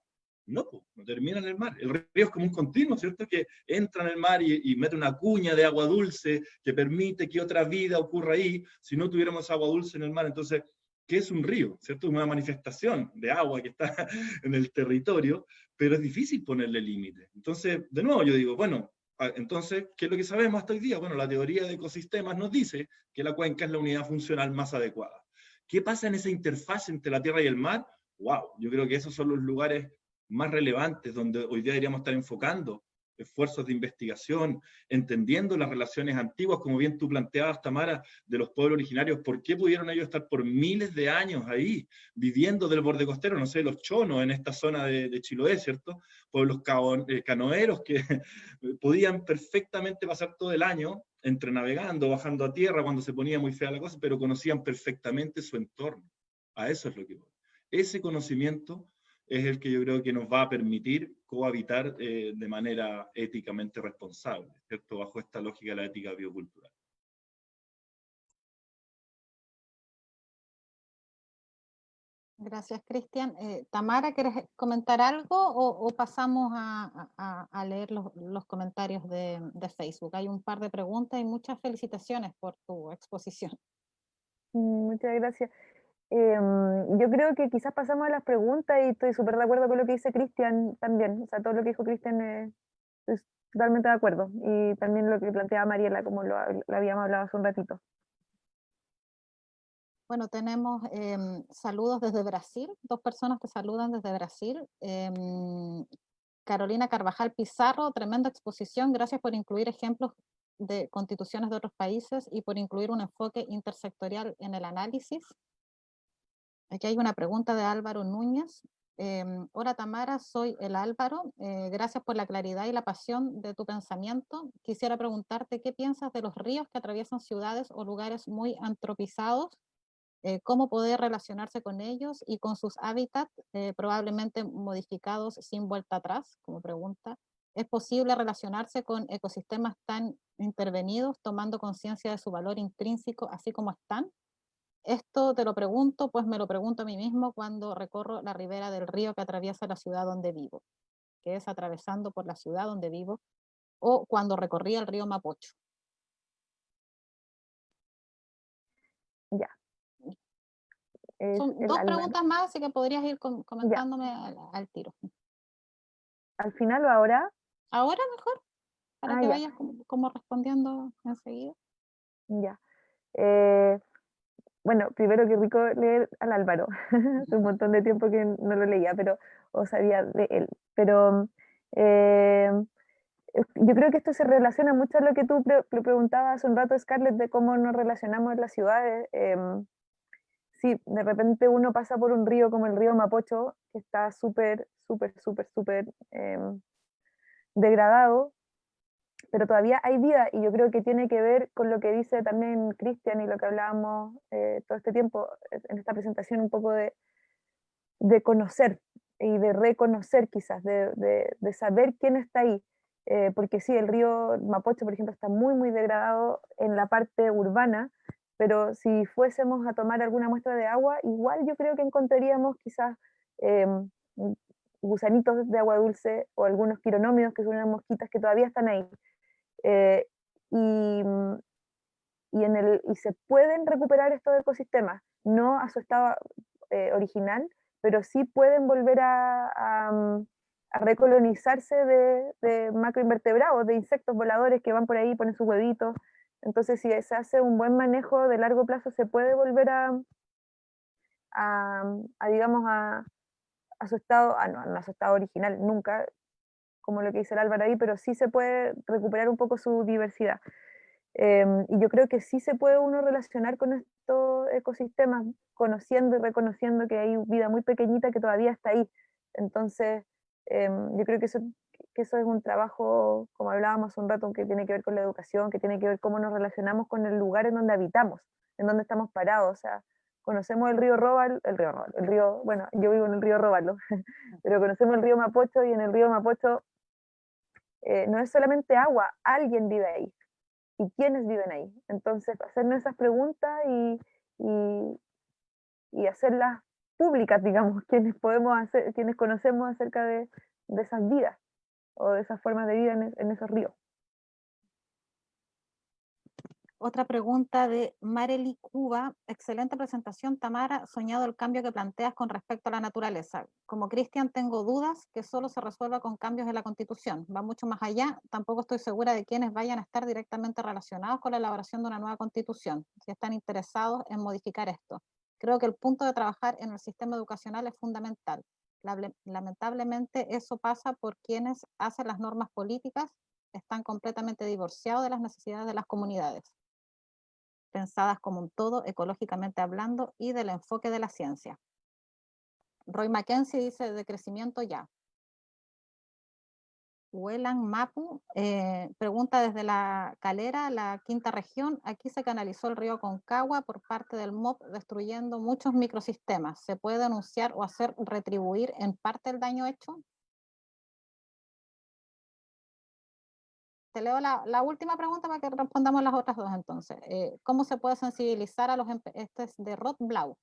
No, no termina en el mar. El río es como un continuo, ¿cierto? Que entra en el mar y mete una cuña de agua dulce que permite que otra vida ocurra ahí, si no tuviéramos agua dulce en el mar. Entonces, ¿qué es un río? ¿Cierto? Una manifestación de agua que está en el territorio, pero es difícil ponerle límite. Entonces, de nuevo yo digo, bueno, entonces, ¿qué es lo que sabemos hasta hoy día? Bueno, la teoría de ecosistemas nos dice que la cuenca es la unidad funcional más adecuada. ¿Qué pasa en esa interfaz entre la tierra y el mar? ¡Wow! Yo creo que esos son los lugares más relevantes donde hoy día deberíamos estar enfocando esfuerzos de investigación, entendiendo las relaciones antiguas, como bien tú planteabas, Tamara, de los pueblos originarios, ¿por qué pudieron ellos estar por miles de años ahí, viviendo del borde costero? No sé, los chonos en esta zona de Chiloé, ¿cierto? Pueblos canoeros que podían perfectamente pasar todo el año entre navegando, bajando a tierra cuando se ponía muy fea la cosa, pero conocían perfectamente su entorno. A eso es lo que voy. Ese conocimiento es el que yo creo que nos va a permitir cohabitar de manera éticamente responsable, ¿cierto? Bajo esta lógica de la ética biocultural. Gracias, Cristian. Tamara, ¿quieres comentar algo o pasamos a leer los comentarios de Facebook? Hay un par de preguntas y muchas felicitaciones por tu exposición. Muchas gracias. Yo creo que quizás pasamos a las preguntas y estoy súper de acuerdo con lo que dice Cristian también. O sea, todo lo que dijo Cristian estoy totalmente de acuerdo. Y también lo que planteaba Mariela, como lo habíamos hablado hace un ratito. Bueno, tenemos saludos desde Brasil, 2 personas que saludan desde Brasil. Carolina Carvajal Pizarro, tremenda exposición, gracias por incluir ejemplos de constituciones de otros países y por incluir un enfoque intersectorial en el análisis. Aquí hay una pregunta de Álvaro Núñez. Hola Tamara, soy el Álvaro. Gracias por la claridad y la pasión de tu pensamiento. Quisiera preguntarte qué piensas de los ríos que atraviesan ciudades o lugares muy antropizados, cómo poder relacionarse con ellos y con sus hábitats probablemente modificados sin vuelta atrás, como pregunta. ¿Es posible relacionarse con ecosistemas tan intervenidos tomando conciencia de su valor intrínseco así como están? Esto te lo pregunto, pues me lo pregunto a mí mismo cuando recorro la ribera del río que atraviesa la ciudad donde vivo, que es atravesando por la ciudad donde vivo, o cuando recorría el río Mapocho. Ya. Son 2 preguntas más, así que podrías ir comentándome al tiro. ¿Al final o ahora? Ahora mejor, para que ya. vayas como respondiendo enseguida. Ya. Bueno, primero qué rico leer al Álvaro. Hace un montón de tiempo que no lo leía, o sabía de él. Pero yo creo que esto se relaciona mucho a lo que tú preguntabas hace un rato, Scarlett, de cómo nos relacionamos en las ciudades. Sí, de repente uno pasa por un río como el río Mapocho, que está súper, súper, súper, súper degradado, pero todavía hay vida, y yo creo que tiene que ver con lo que dice también Cristian y lo que hablábamos todo este tiempo en esta presentación, un poco de conocer y de reconocer quizás, de saber quién está ahí. Porque sí, el río Mapocho, por ejemplo, está muy, muy degradado en la parte urbana, pero si fuésemos a tomar alguna muestra de agua, igual yo creo que encontraríamos quizás gusanitos de agua dulce o algunos quironómidos, que son unas mosquitas que todavía están ahí. Eh, y, y se pueden recuperar estos ecosistemas, no a su estado original, pero sí pueden volver a recolonizarse de macroinvertebrados, de insectos voladores que van por ahí y ponen sus huevitos. Entonces, si se hace un buen manejo de largo plazo, se puede volver digamos, a su estado, no a su estado original, nunca, como lo que dice el Álvaro ahí, pero sí se puede recuperar un poco su diversidad. Y yo creo que sí se puede uno relacionar con estos ecosistemas, conociendo y reconociendo que hay vida muy pequeñita que todavía está ahí. Entonces, yo creo que eso es un trabajo, como hablábamos hace un rato, que tiene que ver con la educación, que tiene que ver cómo nos relacionamos con el lugar en donde habitamos, en donde estamos parados. O sea, conocemos el río Róbalo, bueno, yo vivo en el río Róbalo, pero conocemos el río Mapocho, y en el río Mapocho no es solamente agua, alguien vive ahí. ¿Y quiénes viven ahí? Entonces, hacernos esas preguntas y hacerlas públicas, digamos, quienes conocemos acerca de esas vidas o de esas formas de vida en esos ríos. Otra pregunta de Marely Cuba. Excelente presentación, Tamara. Soñado el cambio que planteas con respecto a la naturaleza. Como Cristian tengo dudas que solo se resuelva con cambios en la Constitución. Va mucho más allá. Tampoco estoy segura de quiénes vayan a estar directamente relacionados con la elaboración de una nueva Constitución, si están interesados en modificar esto. Creo que el punto de trabajar en el sistema educacional es fundamental. Lamentablemente eso pasa por quienes hacen las normas políticas, están completamente divorciados de las necesidades de las comunidades, pensadas como un todo ecológicamente hablando y del enfoque de la ciencia. Roy Mackenzie dice de crecimiento ya. Huelan Mapu pregunta desde La Calera, la quinta región. Aquí se canalizó el río Concagua por parte del MOP, destruyendo muchos microsistemas. ¿Se puede denunciar o hacer retribuir en parte el daño hecho? Te leo la última pregunta para que respondamos las otras dos entonces. ¿Cómo se puede sensibilizar a los este es de Rod Blau?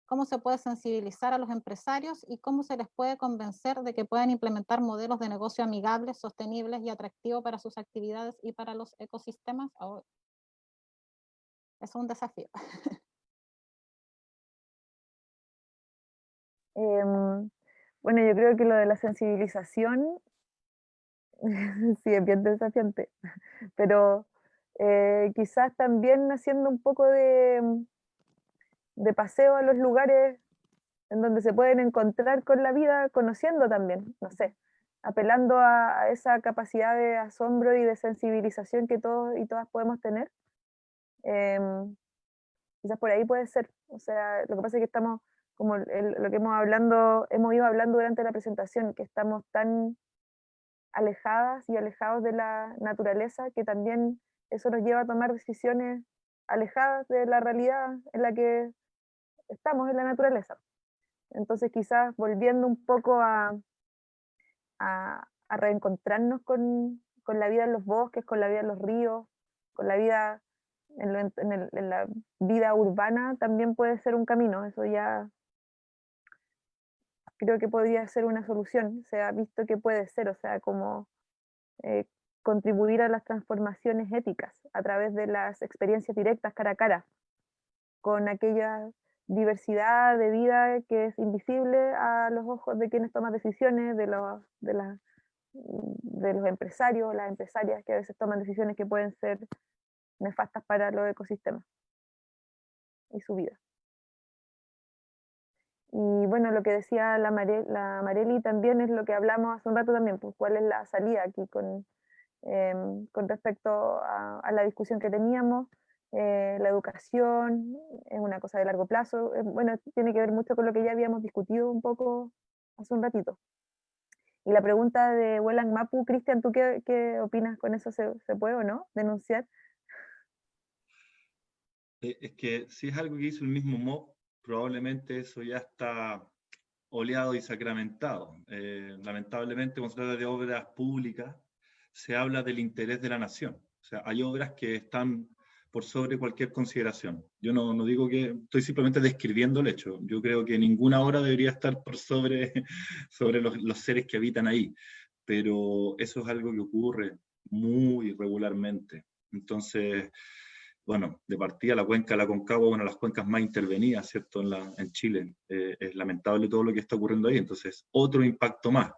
¿Cómo se puede sensibilizar a los empresarios y cómo se les puede convencer de que pueden implementar modelos de negocio amigables, sostenibles y atractivos para sus actividades y para los ecosistemas? Oh, es un desafío. Bueno, yo creo que lo de la sensibilización sí es bien desafiante, pero quizás también haciendo un poco de paseo a los lugares en donde se pueden encontrar con la vida, conociendo también, no sé, apelando a esa capacidad de asombro y de sensibilización que todos y todas podemos tener. Quizás por ahí puede ser, o sea, lo que pasa es que estamos, como lo que hemos ido hablando durante la presentación, que estamos tan alejadas y alejados de la naturaleza, que también eso nos lleva a tomar decisiones alejadas de la realidad en la que estamos en la naturaleza. Entonces quizás volviendo un poco a reencontrarnos con la vida en los bosques, con la vida en los ríos, con la vida en la vida urbana también puede ser un camino. Eso ya creo que podría ser una solución. Se ha visto que puede ser, o sea, como contribuir a las transformaciones éticas a través de las experiencias directas cara a cara con aquella diversidad de vida que es invisible a los ojos de quienes toman decisiones, de los empresarios, las empresarias que a veces toman decisiones que pueden ser nefastas para los ecosistemas y su vida. Y bueno, lo que decía la Marely también es lo que hablamos hace un rato también, pues cuál es la salida aquí con respecto a la discusión que teníamos. La educación es una cosa de largo plazo, bueno, tiene que ver mucho con lo que ya habíamos discutido un poco hace un ratito. Y la pregunta de Huelan Mapu, Cristian, ¿tú qué opinas con eso? ¿Se puede o no denunciar? Es que si es algo que hizo el mismo MOB, probablemente eso ya está oleado y sacramentado. Lamentablemente, cuando se trata de obras públicas, se habla del interés de la nación. O sea, hay obras que están por sobre cualquier consideración. Yo no digo que, estoy simplemente describiendo el hecho. Yo creo que ninguna obra debería estar por sobre los seres que habitan ahí, pero eso es algo que ocurre muy regularmente. Entonces, bueno, de partida la cuenca de la Concagua, una de las cuencas más intervenidas, ¿cierto?, en Chile. Es lamentable todo lo que está ocurriendo ahí. Entonces, otro impacto más.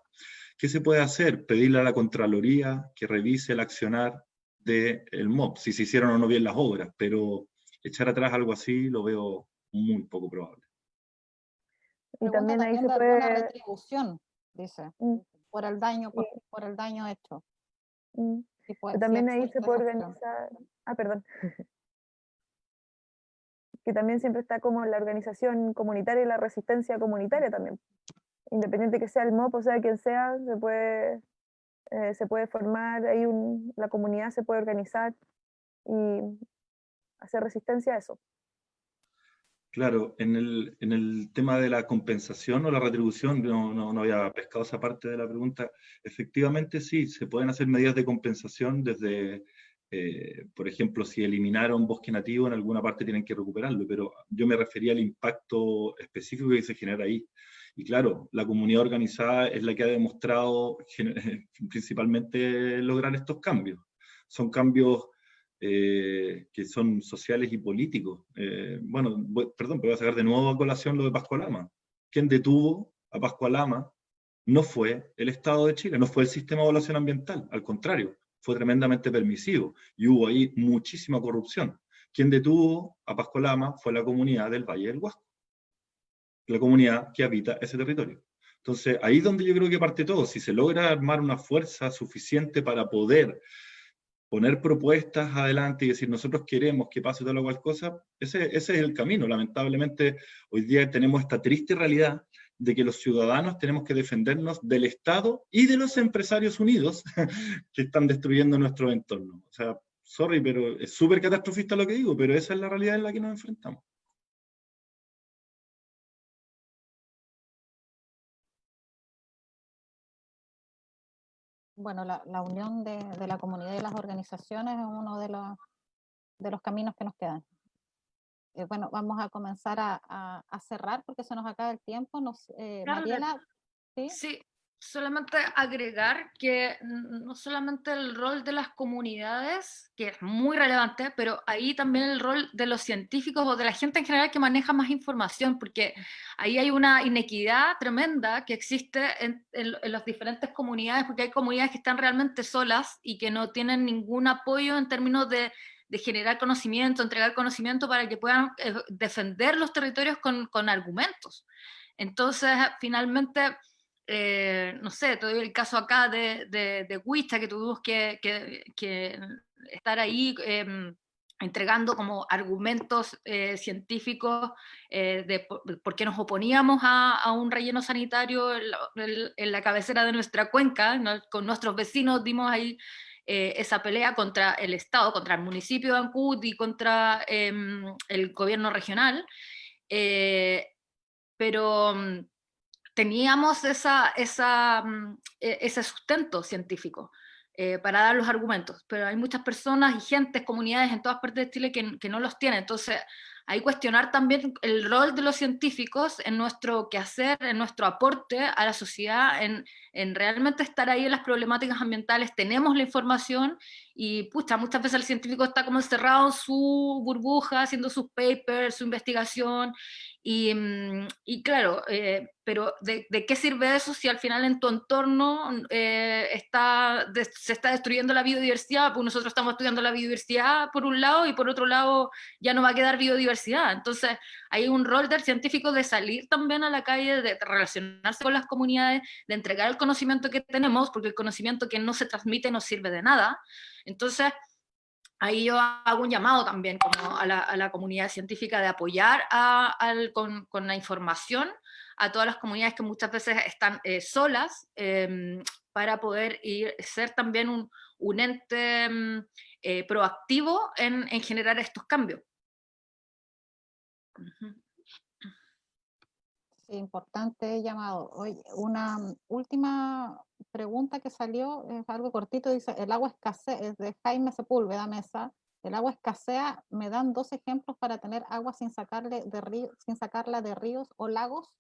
¿Qué se puede hacer? Pedirle a la Contraloría que revise el accionar del MOB, si se hicieron o no bien las obras, pero echar atrás algo así lo veo muy poco probable. Y también ahí se de puede... alguna retribución, dice, por el daño, por el daño hecho. Pues, también ahí se puede organizar... perdón. Que también siempre está como la organización comunitaria y la resistencia comunitaria también. Independiente que sea el MOP, o sea, quien sea, se puede formar, ahí la comunidad se puede organizar y hacer resistencia a eso. Claro, en el tema de la compensación o la retribución, no había pescado esa parte de la pregunta. Efectivamente, sí, se pueden hacer medidas de compensación desde, por ejemplo, si eliminaron bosque nativo, en alguna parte tienen que recuperarlo, pero yo me refería al impacto específico que se genera ahí. Y claro, la comunidad organizada es la que ha demostrado principalmente lograr estos cambios. Son cambios que son sociales y políticos. Bueno, perdón, pero voy a sacar de nuevo a colación lo de Pascua Lama. Quien detuvo a Pascua Lama no fue el Estado de Chile, no fue el sistema de evaluación ambiental, al contrario, fue tremendamente permisivo y hubo ahí muchísima corrupción. Quien detuvo a Pascua Lama fue la comunidad del Valle del Huasco, la comunidad que habita ese territorio. Entonces, ahí es donde yo creo que parte todo. Si se logra armar una fuerza suficiente para poder poner propuestas adelante y decir, nosotros queremos que pase tal o cual cosa, ese es el camino. Lamentablemente, hoy día tenemos esta triste realidad de que los ciudadanos tenemos que defendernos del Estado y de los empresarios unidos que están destruyendo nuestro entorno. O sea, sorry, pero es súper catastrofista lo que digo, pero esa es la realidad en la que nos enfrentamos. Bueno, la unión de la comunidad y las organizaciones es uno de los caminos que nos quedan. Bueno, vamos a comenzar a cerrar porque se nos acaba el tiempo. Mariela, ¿sí? Sí, solamente agregar que no solamente el rol de las comunidades, que es muy relevante, pero ahí también el rol de los científicos o de la gente en general que maneja más información, porque ahí hay una inequidad tremenda que existe en las diferentes comunidades, porque hay comunidades que están realmente solas y que no tienen ningún apoyo en términos de generar conocimiento, entregar conocimiento para que puedan defender los territorios con argumentos. Entonces, finalmente, no sé, te doy el caso acá de Huicha, que tuvimos que estar ahí entregando como argumentos científicos de por qué nos oponíamos a un relleno sanitario en la cabecera de nuestra cuenca, ¿no? Con nuestros vecinos dimos ahí esa pelea contra el Estado, contra el municipio de Ancud y contra el gobierno regional, pero teníamos ese sustento científico para dar los argumentos, pero hay muchas personas y gentes, comunidades en todas partes de Chile que no los tienen. Entonces, hay que cuestionar también el rol de los científicos en nuestro quehacer, en nuestro aporte a la sociedad, en realmente estar ahí en las problemáticas ambientales. Tenemos la información y pucha, muchas veces el científico está como encerrado en su burbuja, haciendo sus papers, su investigación, y claro, pero ¿de qué sirve eso si al final en tu entorno se está destruyendo la biodiversidad? Pues nosotros estamos estudiando la biodiversidad por un lado y por otro lado ya no va a quedar biodiversidad. Entonces hay un rol del científico de salir también a la calle, de relacionarse con las comunidades, de entregar el conocimiento que tenemos, porque el conocimiento que no se transmite no sirve de nada. Entonces, ahí yo hago un llamado también como a la comunidad científica de apoyar con la información a todas las comunidades que muchas veces están solas, para poder ser también un ente proactivo en generar estos cambios. Sí, importante llamado. Oye, una última pregunta que salió, es algo cortito, dice, el agua escasea, es de Jaime Sepúlveda Mesa, el agua escasea, ¿me dan 2 ejemplos para tener agua sin sacarla de ríos o lagos?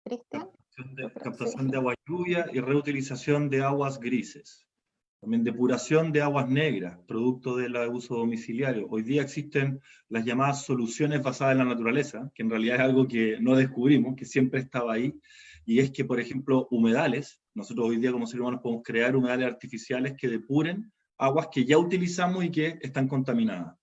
Cristian. Captación de agua lluvia y reutilización de aguas grises. También depuración de aguas negras, producto del uso domiciliario. Hoy día existen las llamadas soluciones basadas en la naturaleza, que en realidad es algo que no descubrimos, que siempre estaba ahí, y es que, por ejemplo, humedales, nosotros hoy día como seres humanos podemos crear humedales artificiales que depuren aguas que ya utilizamos y que están contaminadas.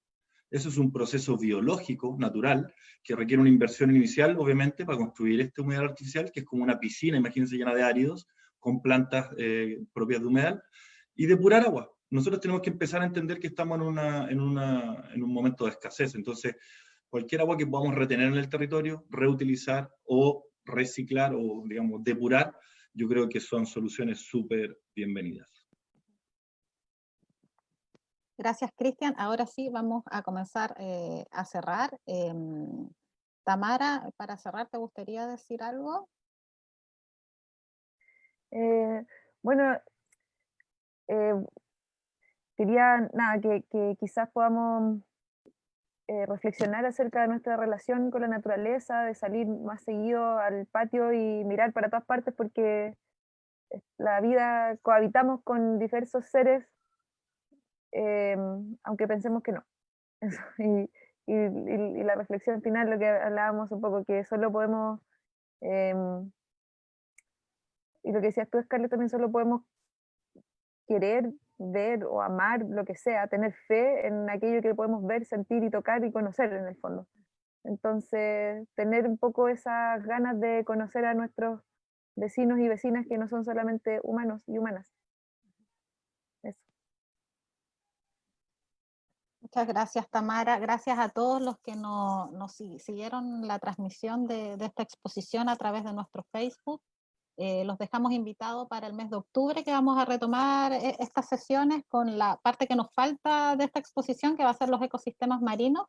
Eso es un proceso biológico, natural, que requiere una inversión inicial, obviamente, para construir este humedal artificial, que es como una piscina, imagínense, llena de áridos, con plantas propias de humedal, y depurar agua. Nosotros tenemos que empezar a entender que estamos en un momento de escasez, entonces cualquier agua que podamos retener en el territorio, reutilizar o reciclar o, digamos, depurar, yo creo que son soluciones súper bienvenidas. Gracias, Cristian. Ahora sí, vamos a comenzar a cerrar. Tamara, para cerrar, ¿te gustaría decir algo? Bueno, diría nada, que quizás podamos reflexionar acerca de nuestra relación con la naturaleza, de salir más seguido al patio y mirar para todas partes, porque la vida cohabitamos con diversos seres, aunque pensemos que no. Y la reflexión final, lo que hablábamos un poco, que solo podemos, y lo que decías tú, Scarlett, también solo podemos querer ver o amar lo que sea, tener fe en aquello que podemos ver, sentir y tocar y conocer en el fondo. Entonces, tener un poco esas ganas de conocer a nuestros vecinos y vecinas que no son solamente humanos y humanas. Eso. Muchas gracias, Tamara. Gracias a todos los que nos siguieron la transmisión de esta exposición a través de nuestro Facebook. Los dejamos invitados para el mes de octubre, que vamos a retomar estas sesiones con la parte que nos falta de esta exposición, que va a ser los ecosistemas marinos.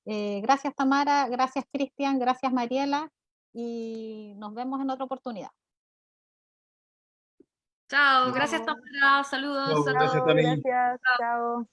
Gracias, Tamara, gracias, Cristian, gracias, Mariela, y nos vemos en otra oportunidad. Chao, Chao. gracias Tamara, saludos. Chao, gracias, Tony. Gracias, chao.